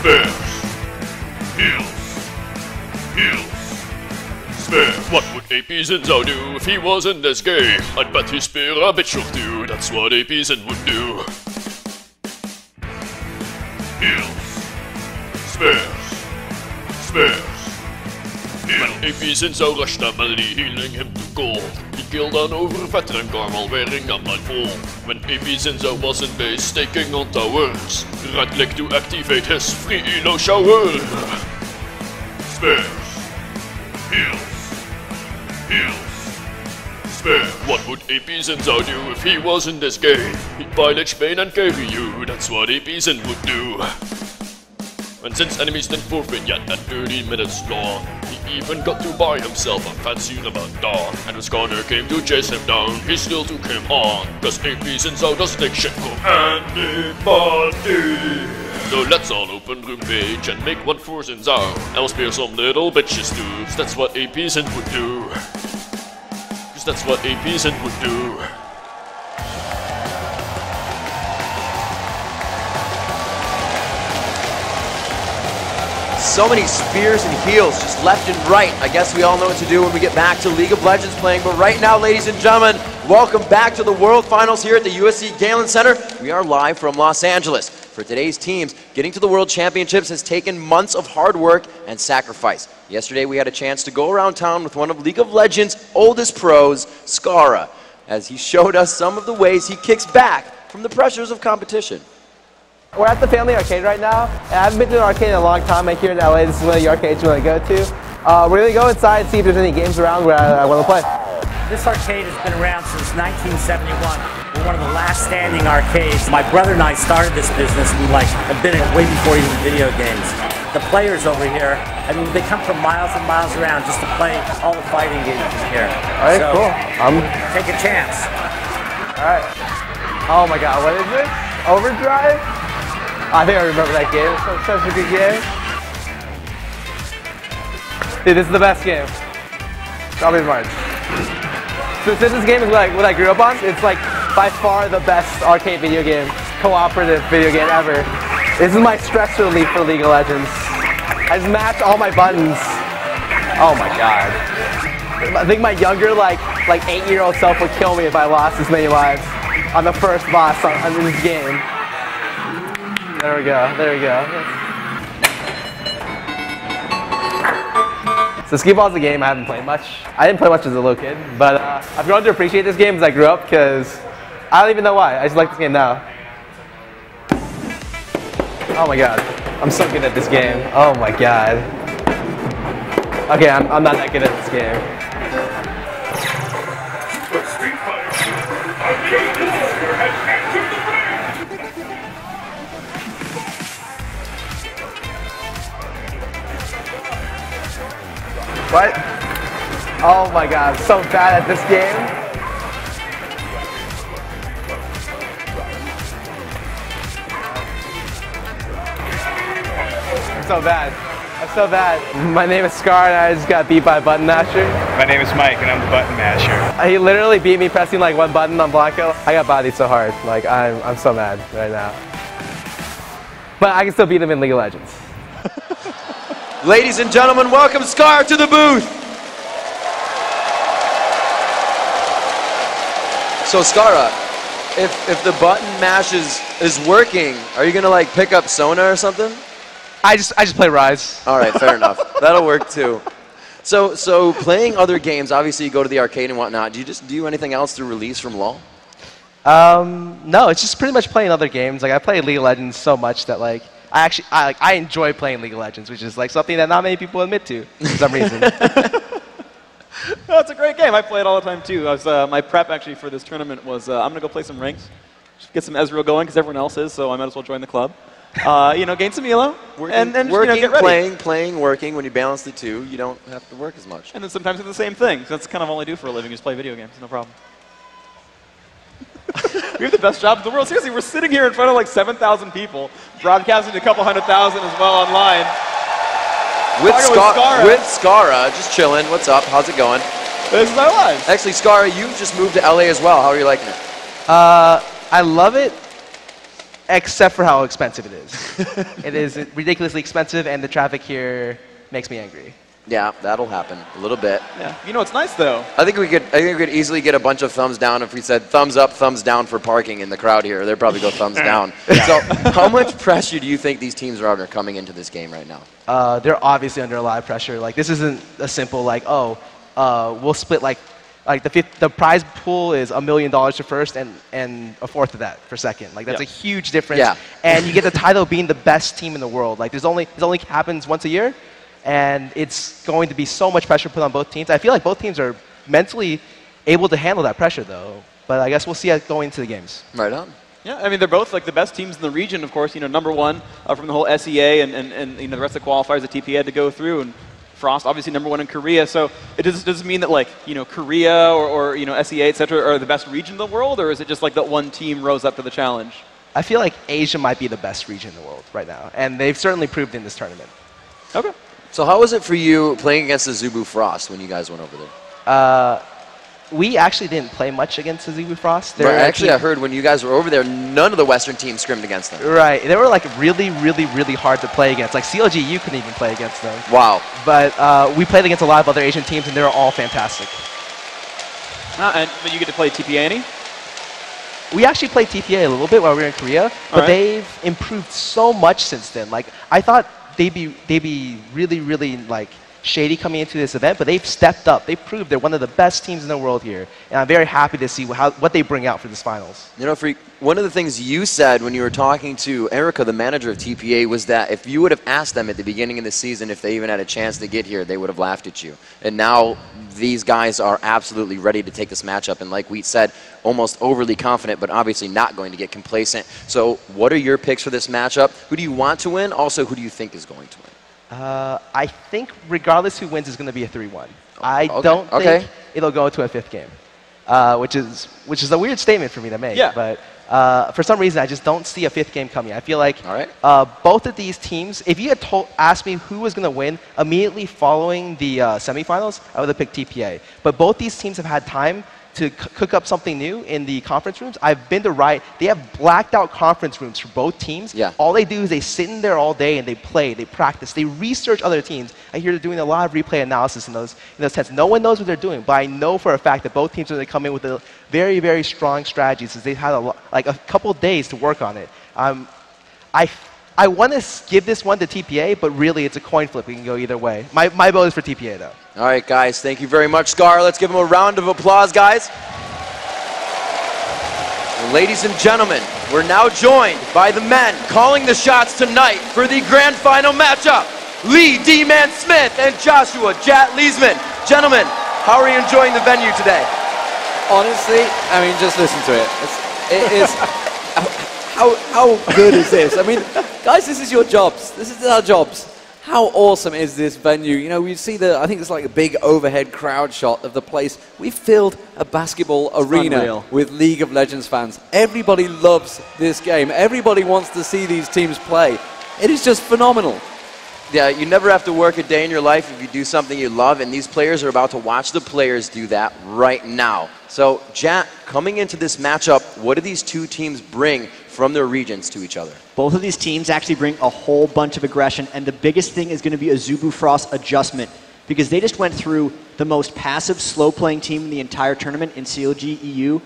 Spares. Heals. Heals. Spares. What would AP Zinzao do if he was in this game? I'd bet he'd spare a bitch or two, that's what AP Zin would do. Heals. Spares. Spares. When AP Zinzao rushed him and healing him to gold, he killed an over veteran Carmel wearing a full. When AP Zinzao was in base staking on towers, right click to activate his free elo shower. Spares. Heals. Heals. Spares. What would AP Zinzao do if he was in this game? He'd buy Lich Bane and carry you, that's what AP Zin would do. And since enemies didn't forfeit yet at 30 minutes long, he even got to buy himself a fancy Lebanon. And when Skarner came to chase him down, he still took him on, cause AP Zinzao doesn't take shit from anybody. So let's all open room page and make one for Zinzao. I'll spare some little bitches too, cause that's what AP Zin would do. Cause that's what AP Zin would do. So many spears and heals just left and right. I guess we all know what to do when we get back to League of Legends playing. But right now, ladies and gentlemen, welcome back to the World Finals here at the USC Galen Center. We are live from Los Angeles. For For today's teams, getting to the World Championships has taken months of hard work and sacrifice. Yesterday, we had a chance to go around town with one of League of Legends' oldest pros, Scarra, as he showed us some of the ways he kicks back from the pressures of competition. We're at the Family Arcade right now, and I haven't been to an arcade in a long time. I'm here in LA. This is one of the arcades we want to go to. We're going to go inside and see if there's any games around where I want to play. This arcade has been around since 1971. We're one of the last standing arcades. My brother and I started this business. We have been in it way before even video games. The players over here, I mean, they come from miles and miles around just to play all the fighting games here. All right, so, cool. Take a chance. All right. Oh my God, what is this? Overdrive? I think I remember that game. It's such a good game. Dude, this is the best game. Probably March. So since this game is what I grew up on, it's like by far the best arcade video game, cooperative video game ever. This is my stress relief for League of Legends. I just match all my buttons. Oh my God. I think my younger, like 8-year-old self would kill me if I lost this many lives on the first boss on this game. There we go, there we go. So skee ball is a game I haven't played much. I didn't play much as a little kid, but I've grown to appreciate this game as I grew up because I don't even know why. I just like this game now. Oh my God, I'm so good at this game. Oh my God. Okay, I'm not that good at this game. What? Oh my God, I'm so bad at this game. I'm so bad. I'm so bad. My name is Scar and I just got beat by a button masher. My name is Mike and I'm the button masher. He literally beat me pressing like one button on Blanco. I got bodied so hard. Like I'm so mad right now. But I can still beat him in League of Legends. Ladies and gentlemen, welcome Scar to the booth. So Scarra, if the button mash is working, are you gonna like pick up Sona or something? I just play Rise. All right, fair enough. That'll work too. So playing other games, obviously you go to the arcade and whatnot. Do you just do anything else to release from LoL? No, it's just pretty much playing other games. Like I play League of Legends so much that like I enjoy playing League of Legends, which is like something that not many people admit to for some reason. No, it's a great game. I play it all the time too. I was, my prep actually for this tournament was I'm going to go play some ranks, just get some Ezreal going because everyone else is, so I might as well join the club. You know, gain some elo, and working, you know, get ready. playing, working. When you balance the two, you don't have to work as much. And then sometimes it's the same thing. So that's kind of all I do for a living, is play video games. No problem. We have the best job in the world. Seriously, we're sitting here in front of like 7,000 people, broadcasting to a couple 100,000 as well online. With Scarra, just chilling. What's up? How's it going? This is our lives. Actually, Scarra, you just moved to LA as well. How are you liking it? I love it, except for how expensive it is. It is ridiculously expensive, and the traffic here makes me angry. Yeah, that'll happen a little bit. Yeah, you know it's nice though. I think we could easily get a bunch of thumbs down if we said thumbs up, thumbs down for parking in the crowd here. They'd probably go thumbs down. So, how much pressure do you think these teams are under coming into this game right now? They're obviously under a lot of pressure. Like this isn't a simple like we'll split like the prize pool is $1 million for first and a fourth of that for second. Like that's a huge difference. Yeah. And you get the title of being the best team in the world. Like it only happens once a year. And it's going to be so much pressure put on both teams. I feel like both teams are mentally able to handle that pressure, though. But I guess we'll see it going into the games. Right on. Yeah, I mean, they're both like the best teams in the region, of course. You know, #1 from the whole SEA and you know, the rest of the qualifiers that TPA had to go through. And Frost, obviously #1 in Korea. So it does mean that, like, you know, Korea or you know, SEA, et cetera, are the best region in the world? Or is it just like that one team rose up to the challenge? I feel like Asia might be the best region in the world right now. And they've certainly proved in this tournament. Okay. So how was it for you playing against the Zubu Frost when you guys went over there? We actually didn't play much against the Zubu Frost. Right, actually, I heard when you guys were over there, none of the Western teams scrimmed against them. Right. They were like really, really, really hard to play against. Like CLGU couldn't even play against them. Wow. But we played against a lot of other Asian teams, and they were all fantastic. But you get to play TPA any? we actually played TPA a little bit while we were in Korea, but they've improved so much since then. Like, I thought they'd be really, really like shady coming into this event, but they've stepped up. They've proved they're one of the best teams in the world here, and I'm very happy to see what they bring out for this finals. You know, Freak, one of the things you said when you were talking to Erica, the manager of TPA, was that if you would have asked them at the beginning of the season if they even had a chance to get here, they would have laughed at you. And now these guys are absolutely ready to take this matchup, and like we said, almost overly confident, but obviously not going to get complacent. So what are your picks for this matchup? Who do you want to win? Also, who do you think is going to win? I think regardless who wins, it's going to be a 3-1. I don't think it'll go into a 5th game, which is a weird statement for me to make. Yeah. But for some reason, I just don't see a 5th game coming. I feel like both of these teams, if you had asked me who was going to win immediately following the semifinals, I would have picked TPA. But both these teams have had time to cook up something new in the conference rooms. I've been to Riot. They have blacked out conference rooms for both teams. Yeah. All they do is they sit in there all day and they play, they practice, they research other teams. I hear they're doing a lot of replay analysis in those sets. No one knows what they're doing, but I know for a fact that both teams are going to come in with a very, very strong strategies since they've had a couple days to work on it. I want to give this one to TPA, but really it's a coin flip. We can go either way. My vote is for TPA, though. All right, guys. Thank you very much, Scar. Let's give him a round of applause, guys. Ladies and gentlemen, we're now joined by the men calling the shots tonight for the grand final matchup. Lee D-Man Smith and Joshua Jat Leesman. Gentlemen, how are you enjoying the venue today? Honestly, I mean, just listen to it. It is... How good is this? I mean, guys, this is your jobs. This is our jobs. How awesome is this venue? You know, we see I think it's like a big overhead crowd shot of the place. We've filled a basketball arena with League of Legends fans. Everybody loves this game. Everybody wants to see these teams play. It is just phenomenal. Yeah, you never have to work a day in your life if you do something you love, and these players are about to watch the players do that right now. So, Jat, coming into this matchup, what do these two teams bring from their regions to each other? Both of these teams actually bring a whole bunch of aggression, and the biggest thing is going to be a Zubu Frost adjustment, because they just went through the most passive, slow-playing team in the entire tournament in CLG EU,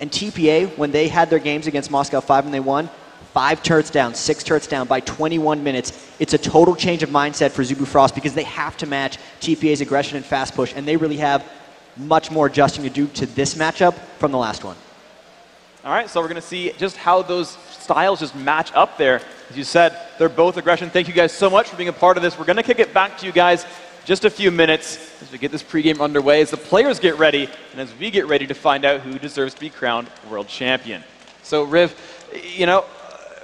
and TPA, when they had their games against Moscow 5 and they won, 5 turrets down, 6 turrets down by 21 minutes. It's a total change of mindset for Zubu Frost because they have to match TPA's aggression and fast push, and they really have much more adjusting to do to this matchup from the last one. All right, so we're going to see just how those styles just match up there. As you said, they're both aggression. Thank you guys so much for being a part of this. We're going to kick it back to you guys just a few minutes as we get this pregame underway, as the players get ready, and as we get ready to find out who deserves to be crowned world champion. So, Riv, you know,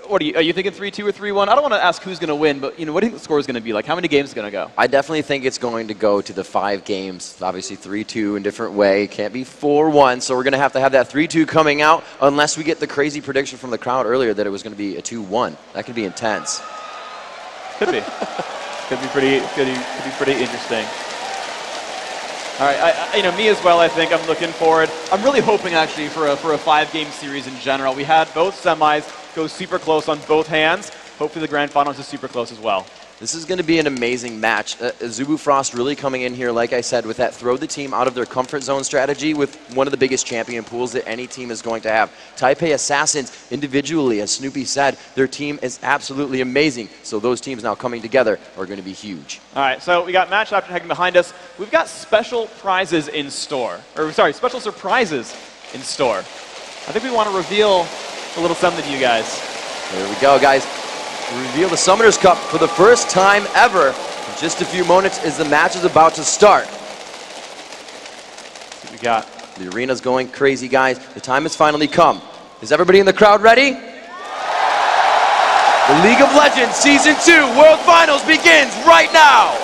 what are you thinking 3-2 or 3-1? I don't want to ask who's going to win, but you know, what do you think the score is going to be like? How many games is going to go? I definitely think it's going to go to the 5 games. Obviously 3-2 in different way. Can't be 4-1, so we're going to have that 3-2 coming out unless we get the crazy prediction from the crowd earlier that it was going to be a 2-1. That could be intense. Could be. could be pretty interesting. All right, you know, me as well, I think I'm looking forward. I'm really hoping actually for a 5-game series in general. We had both semis go super close on both hands. Hopefully the grand finals is super close as well. This is going to be an amazing match. Zubu Frost really coming in here, like I said, with that throw the team out of their comfort zone strategy with one of the biggest champion pools that any team is going to have. Taipei Assassins, individually, as Snoopy said, their team is absolutely amazing. So those teams now coming together are going to be huge. All right, so we got match after hacking behind us. We've got special prizes in store. Or sorry, special surprises in store. I think we want to reveal a little something to you guys. There we go, guys. Reveal the Summoners Cup for the first time ever. In just a few moments as the match is about to start. What we got? The arena's going crazy, guys. The time has finally come. Is everybody in the crowd ready? The League of Legends Season 2 World Finals begins right now.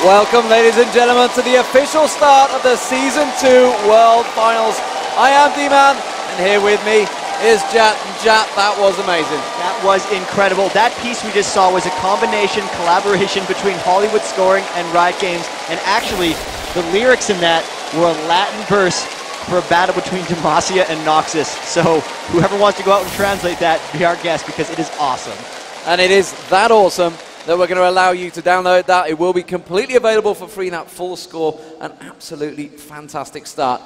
Welcome, ladies and gentlemen, to the official start of the Season 2 World Finals. I am D-Man, and here with me is Jat. Jat, that was amazing. That was incredible. That piece we just saw was a collaboration between Hollywood Scoring and Riot Games, and actually, the lyrics in that were a Latin verse for a battle between Demacia and Noxus. So whoever wants to go out and translate that, be our guest, because it is awesome. And it is that awesome that we're going to allow you to download that. It will be completely available for free, that full score. An absolutely fantastic start.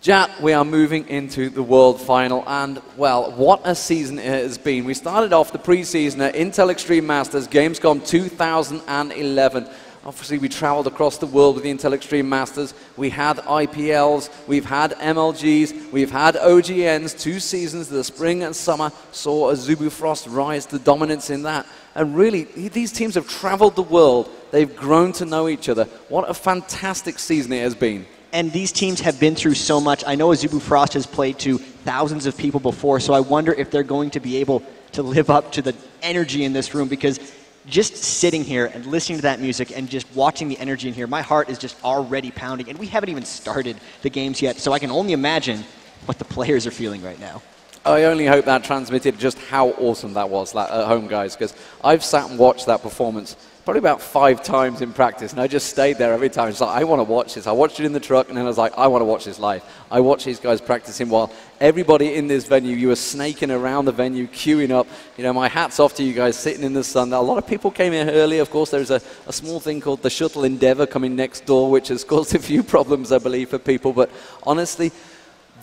Jat, we are moving into the World Final, and, well, what a season it has been. We started off the preseason at Intel Extreme Masters, Gamescom 2011. Obviously, we traveled across the world with the Intel Extreme Masters. We had IPLs, we've had MLGs, we've had OGNs. 2 seasons, the spring and summer, saw Azubu Frost rise to dominance in that. And really, these teams have traveled the world. They've grown to know each other. What a fantastic season it has been. And these teams have been through so much. I know Azubu Frost has played to thousands of people before, so I wonder if they're going to be able to live up to the energy in this room, because just sitting here and listening to that music and just watching the energy in here, my heart is just already pounding, and we haven't even started the games yet, so I can only imagine what the players are feeling right now. I only hope that transmitted just how awesome that was at home, guys, because I've sat and watched that performance probably about 5 times in practice, and I just stayed there every time. It's like, I want to watch this. I watched it in the truck, and then I was like, I want to watch this live. I watched these guys practicing while everybody in this venue, you were snaking around the venue, queuing up. You know, my hat's off to you guys sitting in the sun. A lot of people came here early. Of course, there's a small thing called the Shuttle Endeavour coming next door, which has caused a few problems, I believe, for people. But honestly,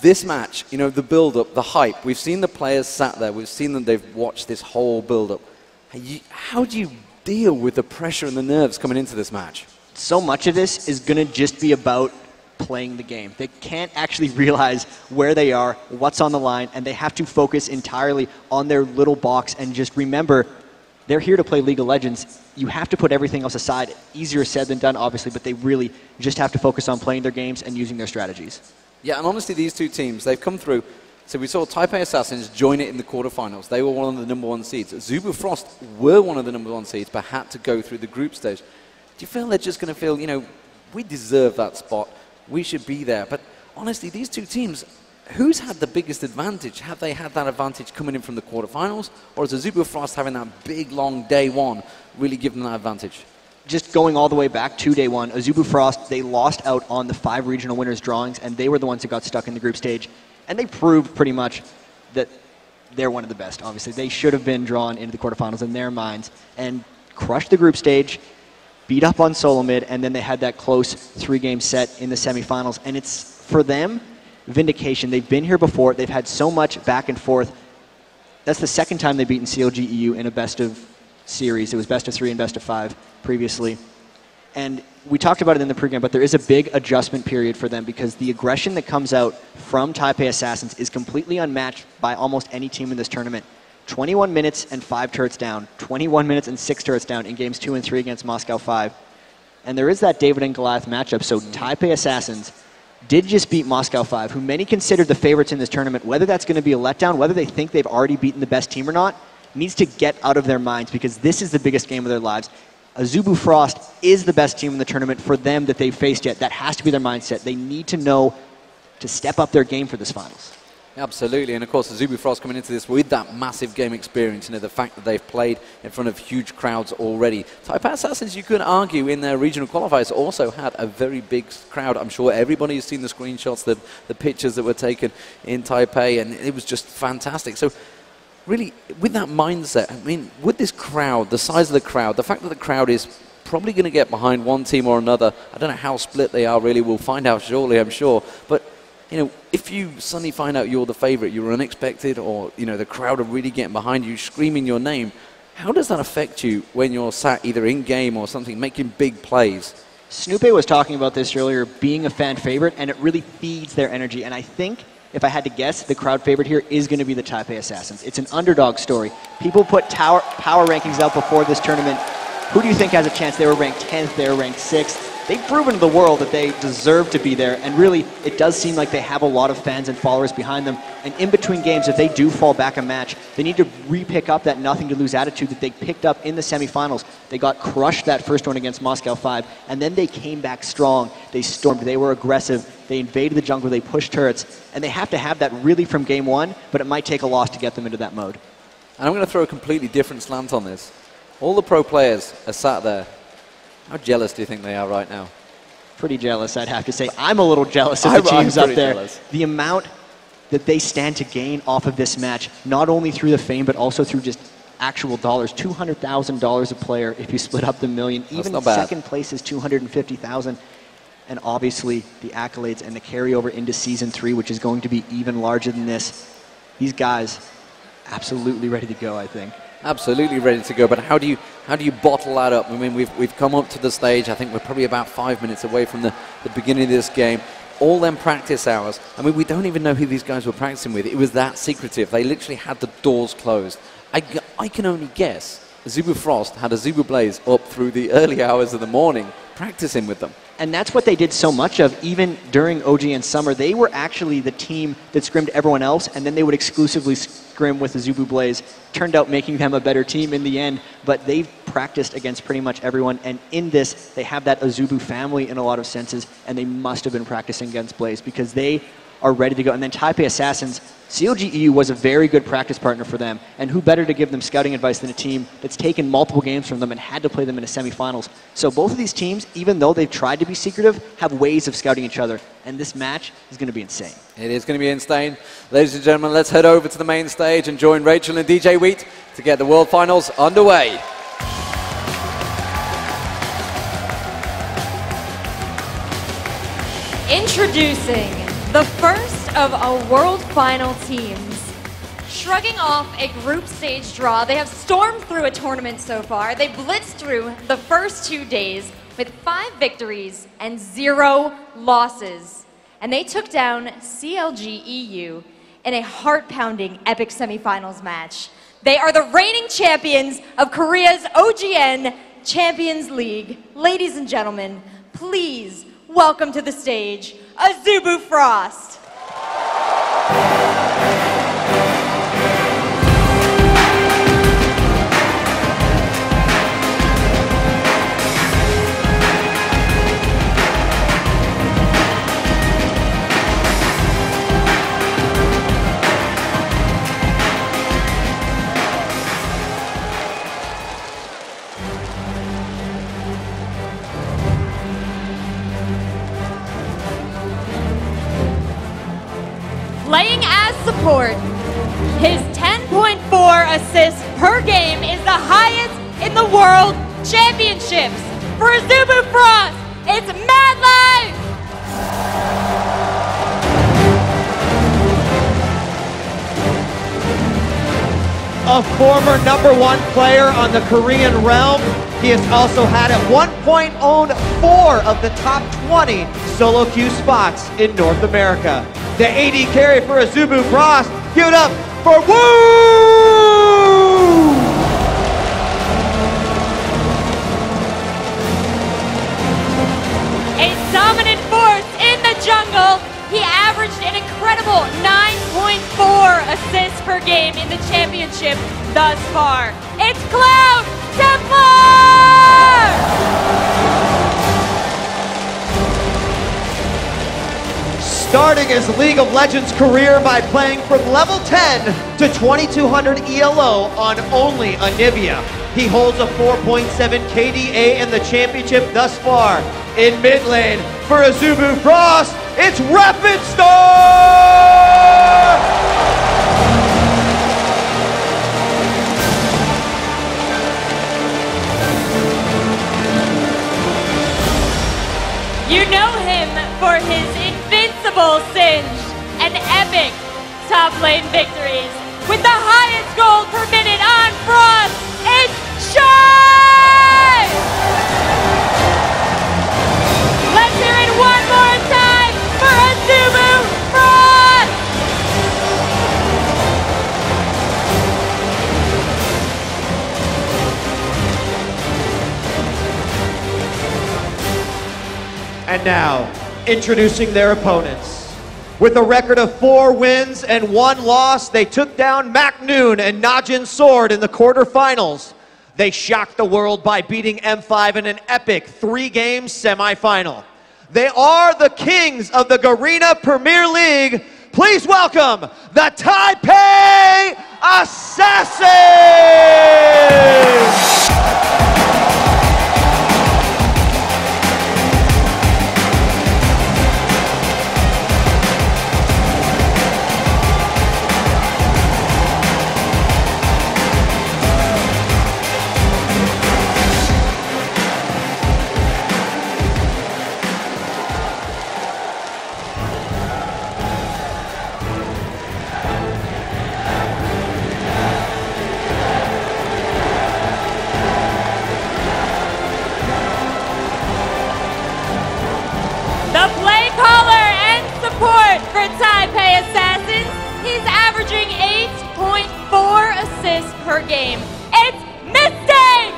this match, you know, the build-up, the hype, we've seen the players sat there. We've seen them, they've watched this whole build-up. How do you deal with the pressure and the nerves coming into this match? So much of this is going to just be about playing the game. They can't actually realize where they are, what's on the line, and they have to focus entirely on their little box and just remember they're here to play League of Legends. You have to put everything else aside. Easier said than done, obviously, but they really just have to focus on playing their games and using their strategies. Yeah, and honestly, these 2 teams, they've come through. So we saw Taipei Assassins join it in the quarterfinals. They were one of the #1 seeds. Azubu Frost were one of the #1 seeds, but had to go through the group stage. Do you feel they're just going to feel, you know, we deserve that spot, we should be there? But honestly, these 2 teams, who's had the biggest advantage? Have they had that advantage coming in from the quarterfinals? Or is Azubu Frost having that big, long day 1 really give them that advantage? Just going all the way back to day 1, Azubu Frost, they lost out on the 5 regional winners drawings, and they were the ones who got stuck in the group stage. And they proved pretty much that they're one of the best, obviously. They should have been drawn into the quarterfinals in their minds and crushed the group stage, beat up on Solo Mid, and then they had that close 3-game set in the semifinals. And it's, for them, vindication. They've been here before. They've had so much back and forth. That's the 2nd time they've beaten CLG EU in a best of series. It was best of 3 and best of 5 previously. And we talked about it in the pregame, but there is a big adjustment period for them because the aggression that comes out from Taipei Assassins is completely unmatched by almost any team in this tournament. 21 minutes and 5 turrets down, 21 minutes and 6 turrets down in games 2 and 3 against Moscow 5. And there is that David and Goliath matchup, so Taipei Assassins did just beat Moscow 5, who many considered the favorites in this tournament. Whether that's going to be a letdown, whether they think they've already beaten the best team or not, needs to get out of their minds because this is the biggest game of their lives. Azubu Frost is the best team in the tournament for them that they've faced yet. That has to be their mindset. They need to know to step up their game for this finals. Absolutely, and of course, Azubu Frost coming into this with that massive game experience, you know, the fact that they've played in front of huge crowds already. Taipei Assassins, you could argue, in their regional qualifiers also had a very big crowd. I'm sure everybody has seen the screenshots, the pictures that were taken in Taipei, and it was just fantastic. So really, with that mindset, I mean, with this crowd, the size of the crowd, the fact that the crowd is probably going to get behind one team or another, I don't know how split they are really, we'll find out shortly, I'm sure, but you know, if you suddenly find out you're the favorite, you're unexpected, or, you know, the crowd are really getting behind you, screaming your name, how does that affect you when you're sat either in-game or something, making big plays? Snoopy was talking about this earlier, being a fan favorite, and it really feeds their energy. And I think, if I had to guess, the crowd favorite here is going to be the Taipei Assassins. It's an underdog story. People put power rankings out before this tournament. Who do you think has a chance? They were ranked 10th, they were ranked 6th. they've proven to the world that they deserve to be there. And really, it does seem like they have a lot of fans and followers behind them. And in between games, if they do fall back a match, they need to re-pick up that nothing to lose attitude that they picked up in the semifinals. They got crushed that first one against Moscow 5, and then they came back strong. They stormed, they were aggressive, they invaded the jungle, they pushed turrets, and they have to have that really from game one, but it might take a loss to get them into that mode. And I'm going to throw a completely different slant on this. All the pro players are sat there. How jealous do you think they are right now? Pretty jealous, I'd have to say. I'm a little jealous of the teams up there. Jealous. The amount that they stand to gain off of this match, not only through the fame, but also through just actual dollars. $200,000 a player if you split up the million. Even second place is $250,000. And obviously the accolades and the carryover into Season 3, which is going to be even larger than this. These guys, absolutely ready to go, I think. Absolutely ready to go, but how do you bottle that up? I mean, we've come up to the stage. I think we're probably about 5 minutes away from the beginning of this game. All them practice hours. I mean, we don't even know who these guys were practicing with. It was that secretive. They literally had the doors closed. I can only guess Zubu Frost had a Zubu Blaze up through the early hours of the morning practicing with them. And that's what they did so much of, even during OGN Summer. They were actually the team that scrimmed everyone else, and then they would exclusively scrim with the Zubu Blaze. Turned out making them a better team in the end, but they've practiced against pretty much everyone, and in this, they have that Azubu family in a lot of senses, and they must have been practicing against Blaze because they are ready to go. And then Taipei Assassins, CLG EU was a very good practice partner for them, and who better to give them scouting advice than a team that's taken multiple games from them and had to play them in a semifinals. So both of these teams, even though they've tried to be secretive, have ways of scouting each other, and this match is going to be insane. It is going to be insane. Ladies and gentlemen, let's head over to the main stage and join Rachel and DJ Wheat to get the World Finals underway. Introducing the first of our World Final teams. Shrugging off a group stage draw, they have stormed through a tournament so far. They blitzed through the first 2 days with 5 victories and 0 losses. And they took down CLG EU in a heart-pounding epic semifinals match. They are the reigning champions of Korea's OGN Champions League. Ladies and gentlemen, please welcome to the stage, Azubu Frost. Playing as support, his 10.4 assists per game is the highest in the World Championships. For Azubu Frost, it's Mad Life! A former #1 player on the Korean realm, he has also had at one point owned 4 of the top 20 solo queue spots in North America. The AD carry for Azubu Frost. Give it up for Woo! A dominant force in the jungle. He averaged an incredible 9.4 assists per game in the championship thus far. It's Cloud Templar! Starting his League of Legends career by playing from level 10 to 2200 ELO on only Anivia. He holds a 4.7 KDA in the championship thus far. In mid lane, for Azubu Frost, it's Rapid Star! You know him for his invincible Singe and epic top lane victories. With the highest gold per minute on Frost, it's Shy! Let's hear it one more time for Azubu Frost! And now, introducing their opponents. With a record of 4 wins and 1 loss, they took down Mac Noon and Najin Sword in the quarterfinals. They shocked the world by beating M5 in an epic 3-game semifinal. They are the kings of the Garena Premier League. Please welcome the Taipei Assassins! For Taipei Assassins, he's averaging 8.4 assists per game. It's Mystic!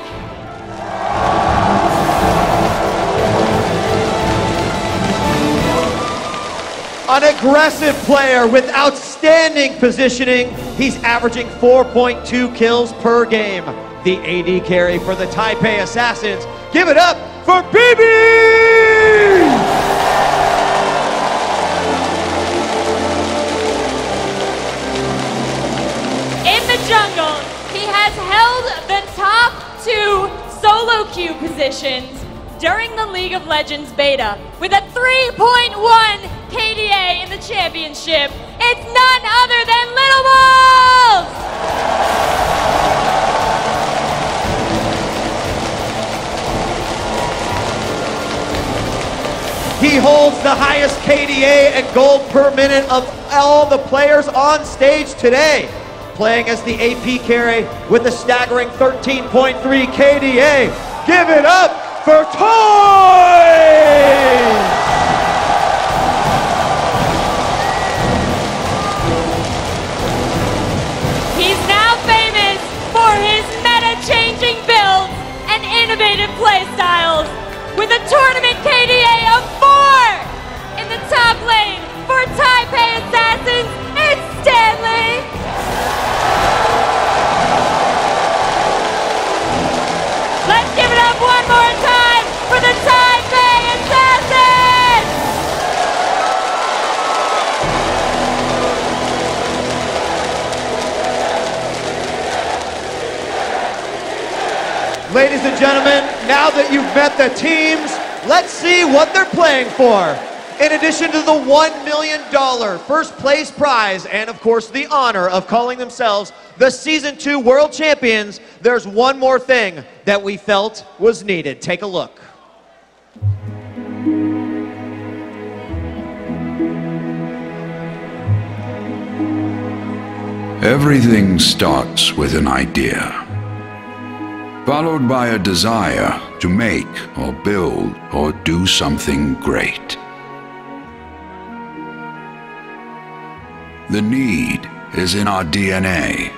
An aggressive player with outstanding positioning. He's averaging 4.2 kills per game. The AD carry for the Taipei Assassins. Give it up for BB! Jungle, he has held the top 2 solo queue positions during the League of Legends beta with a 3.1 KDA in the championship. It's none other than Little Balls! He holds the highest KDA and gold per minute of all the players on stage today. Playing as the AP carry with a staggering 13.3 KDA. Give it up for Toys! He's now famous for his meta-changing builds and innovative playstyles with a tournament KDA of 4! In the top lane for Taipei Assassins, it's Stanley! Let's give it up one more time for the Taipei Assassins! Ladies and gentlemen, now that you've met the teams, let's see what they're playing for. In addition to the $1 million first place prize and of course the honor of calling themselves the Season 2 World Champions, there's one more thing that we felt was needed. Take a look. Everything starts with an idea, followed by a desire to make or build or do something great. The need is in our DNA.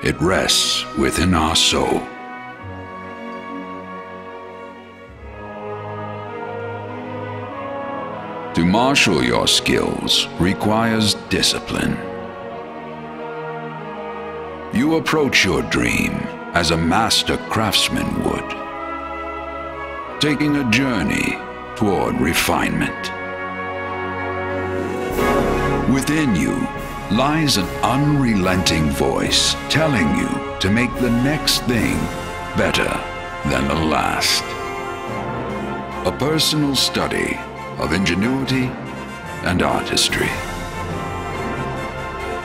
It rests within our soul. To marshal your skills requires discipline. You approach your dream as a master craftsman would, taking a journey toward refinement. Within you lies an unrelenting voice telling you to make the next thing better than the last. A personal study of ingenuity and artistry.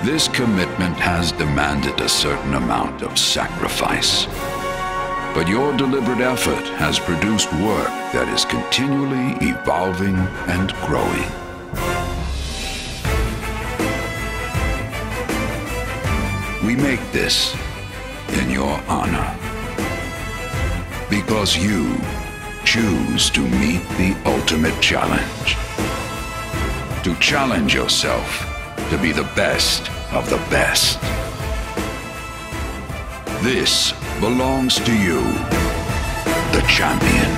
This commitment has demanded a certain amount of sacrifice, but your deliberate effort has produced work that is continually evolving and growing. We make this in your honor, because you choose to meet the ultimate challenge. To challenge yourself to be the best of the best. This belongs to you, the champion.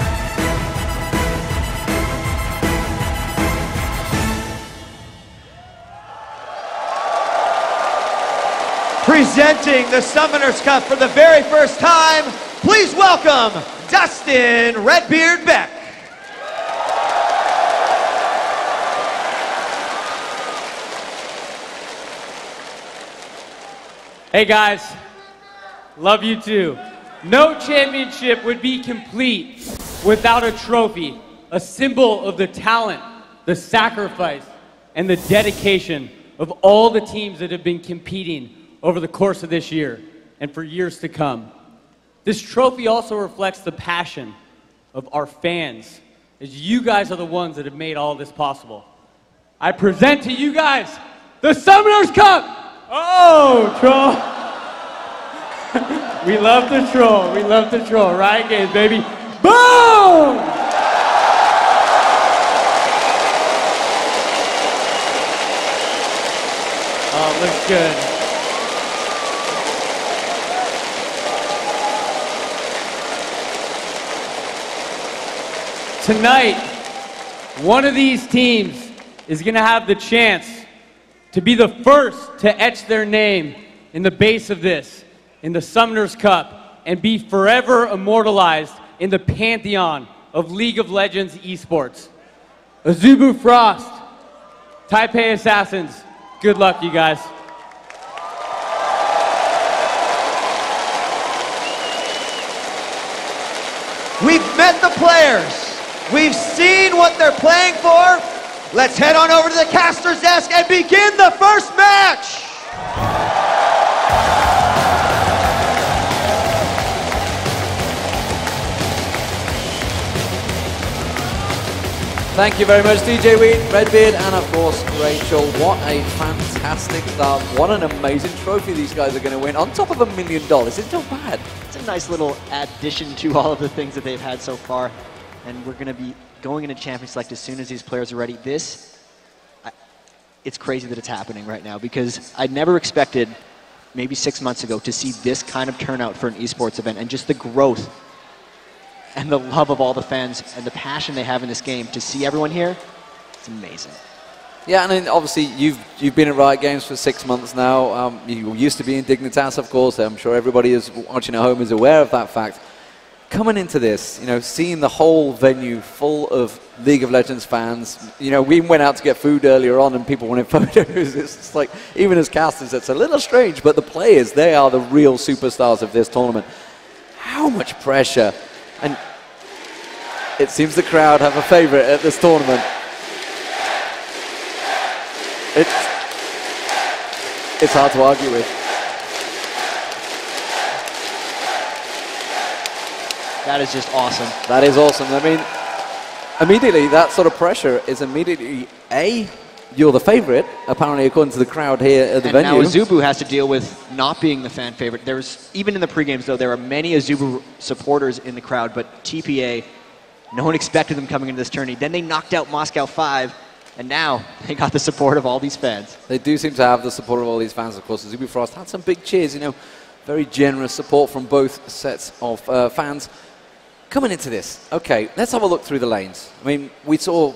Presenting the Summoners Cup for the very first time, please welcome Dustin Redbeard Beck. Hey guys, love you too. No championship would be complete without a trophy, a symbol of the talent, the sacrifice, and the dedication of all the teams that have been competing over the course of this year and for years to come. This trophy also reflects the passion of our fans, as you guys are the ones that have made all this possible. I present to you guys the Summoners Cup! Oh, troll. We love the troll. We love the troll. Riot Games, baby. Boom! Oh, looks good. Tonight, one of these teams is going to have the chance to be the first to etch their name in the base of this, in the Summoners Cup, and be forever immortalized in the pantheon of League of Legends esports. Azubu Frost, Taipei Assassins, good luck, you guys. We've met the players. We've seen what they're playing for. Let's head on over to the caster's desk and begin the first match. Thank you very much, DJ Wheat, Redbeard, and of course, Rachel. What a fantastic start. What an amazing trophy these guys are going to win, on top of $1 million. It's not bad. It's a nice little addition to all of the things that they've had so far. And we're going to be going into Champions Select as soon as these players are ready. It's crazy that it's happening right now, because I never expected, maybe 6 months ago, to see this kind of turnout for an esports event, and just the growth and the love of all the fans and the passion they have in this game. To see everyone here, it's amazing. Yeah, and then obviously you've been at Riot Games for 6 months now. You used to be in Dignitas, of course. I'm sure everybody is watching at home is aware of that fact. Coming into this, seeing the whole venue full of League of Legends fans, we went out to get food earlier on and people wanted photos. It's like, even as casters, it's a little strange, but the players, they are the real superstars of this tournament. How much pressure. And it seems the crowd have a favorite at this tournament. It's hard to argue with. That is just awesome. That is awesome. I mean, immediately, that sort of pressure is immediately, you're the favorite, apparently, according to the crowd here at the venue. Now Azubu has to deal with not being the fan favorite. Even in the pre-games, though, there are many Azubu supporters in the crowd, but TPA, no one expected them coming into this tourney. Then they knocked out Moscow 5, and now they got the support of all these fans. They do seem to have the support of all these fans, of course. Azubu Frost had some big cheers, very generous support from both sets of fans. Coming into this, okay, let's have a look through the lanes. I mean, we saw,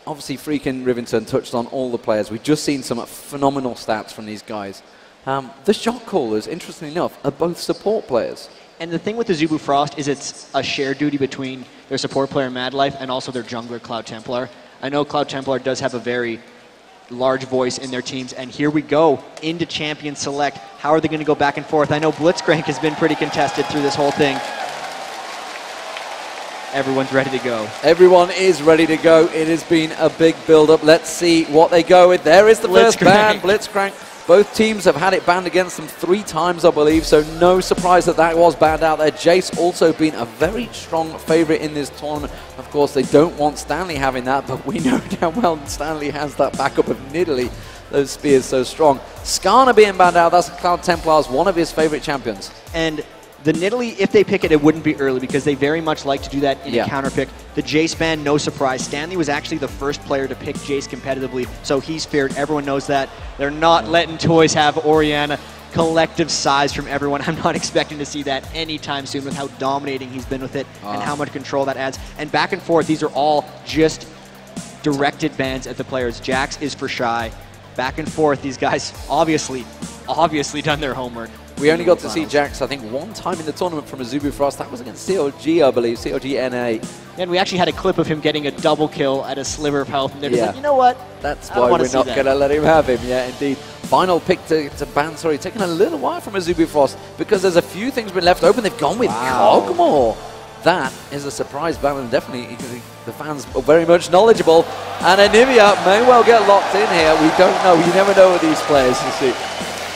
obviously, Freakin' Rivington touched on all the players. We've just seen some phenomenal stats from these guys. The shot callers, interestingly enough, are both support players. And the thing with the Azubu Frost is it's a shared duty between their support player, Mad Life, and also their jungler, Cloud Templar. I know Cloud Templar does have a very large voice in their teams, and here we go into Champion Select. How are they going to go back and forth? I know Blitzcrank has been pretty contested through this whole thing. Everyone's ready to go. Everyone is ready to go. It has been a big build-up. Let's see what they go with. There is the first ban, Blitzcrank. Both teams have had it banned against them 3 times, I believe, so no surprise that that was banned out there. Jace also been a very strong favorite in this tournament. Of course, they don't want Stanley having that, but we know damn well Stanley has that backup of Nidalee. Those spears so strong. Skarner being banned out, that's Cloud Templar's one of his favorite champions. And the Nidalee, if they pick it, it wouldn't be early, because they very much like to do that in a counter pick. The Jace ban, no surprise. Stanley was actually the first player to pick Jace competitively, so he's feared. Everyone knows that. They're not letting Toys have Orianna. Collective size from everyone. I'm not expecting to see that anytime soon with how dominating he's been with it and how much control that adds. And back and forth, these are all just directed bans at the players. Jax is for Shy. Back and forth, these guys obviously obviously done their homework. We only got to see Jax, I think, one time in the tournament from Azubu Frost. That was against COG, I believe, COG NA. And we actually had a clip of him getting a double kill at a sliver of health, and they're just like, you know what? That's why we're not going to let him have him. Yeah, indeed. Final pick to ban, sorry, taking a little while from Azubu Frost because there's a few things been left open. They've gone with Kog'Maw. That is a surprise ban, and definitely the fans are very much knowledgeable. And Anivia may well get locked in here. We don't know. You never know with these players, you see.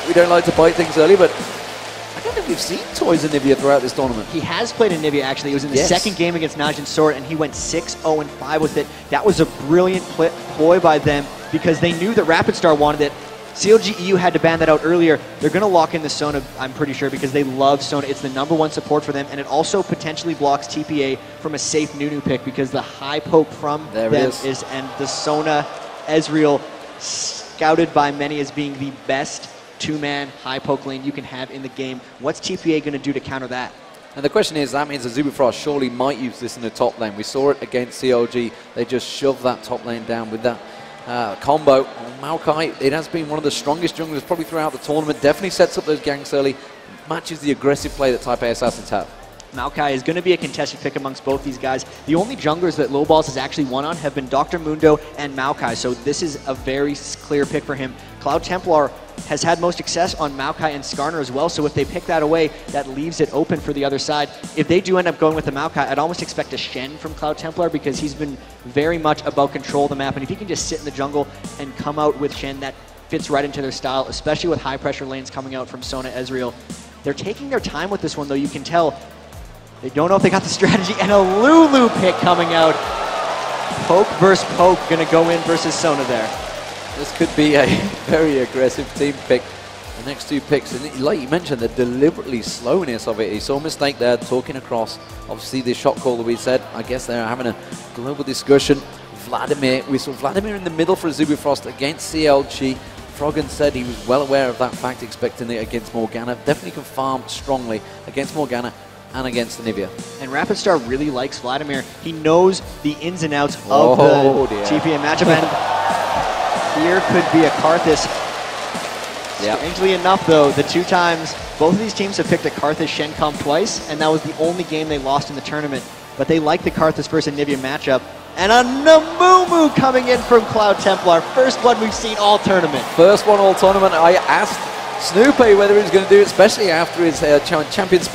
We don't like to bite things early, but I don't think we've seen Toys Anivia throughout this tournament. He has played Anivia, actually. It was in the second game against Najin Sword, and he went 6-0-5 with it. That was a brilliant ploy by them because they knew that Rapid Star wanted it. CLG EU had to ban that out earlier. They're going to lock in the Sona, I'm pretty sure, because they love Sona. It's the #1 support for them, and it also potentially blocks TPA from a safe Nunu pick because the high poke from them is, and the Sona Ezreal, scouted by many as being the best two-man high poke lane you can have in the game. What's TPA going to do to counter that? And the question is, that means Azubu Frost surely might use this in the top lane. We saw it against CLG. They just shoved that top lane down with that combo. Maokai, it has been one of the strongest junglers probably throughout the tournament. Definitely sets up those ganks early. Matches the aggressive play that Type A Assassins have. Maokai is going to be a contested pick amongst both these guys. The only junglers that Lowballs has actually won on have been Dr. Mundo and Maokai, so this is a very clear pick for him. Cloud Templar has had most success on Maokai and Skarner as well, so if they pick that away, that leaves it open for the other side. If they do end up going with the Maokai, I'd almost expect a Shen from Cloud Templar because he's been very much about control of the map, and if he can just sit in the jungle and come out with Shen, that fits right into their style, especially with high pressure lanes coming out from Sona Ezreal. They're taking their time with this one, though. You can tell they don't know if they got the strategy, and a Lulu pick coming out. Poke versus Poke going to go in versus Sona there. This could be a very aggressive team pick. The next two picks, and like you mentioned, the deliberately slowness of it. He saw a mistake there, talking across. Obviously, the shot call that we said, I guess they're having a global discussion. Vladimir, we saw Vladimir in the middle for Azubu Frost against CLG. Froggen said he was well aware of that fact, expecting it against Morgana. Definitely can farm strongly against Morgana and against Anivia. And Rapid Star really likes Vladimir. He knows the ins and outs of the TPA matchup. And here could be a Karthus. Strangely enough, though, the two times both of these teams have picked a Karthus Shen comp twice, and that was the only game they lost in the tournament. But they like the Karthus versus Anivia matchup. And a Namumu coming in from Cloud Templar. First one we've seen all tournament. First one all tournament. I asked Snoopy whether he was going to do it, especially after his champion spot.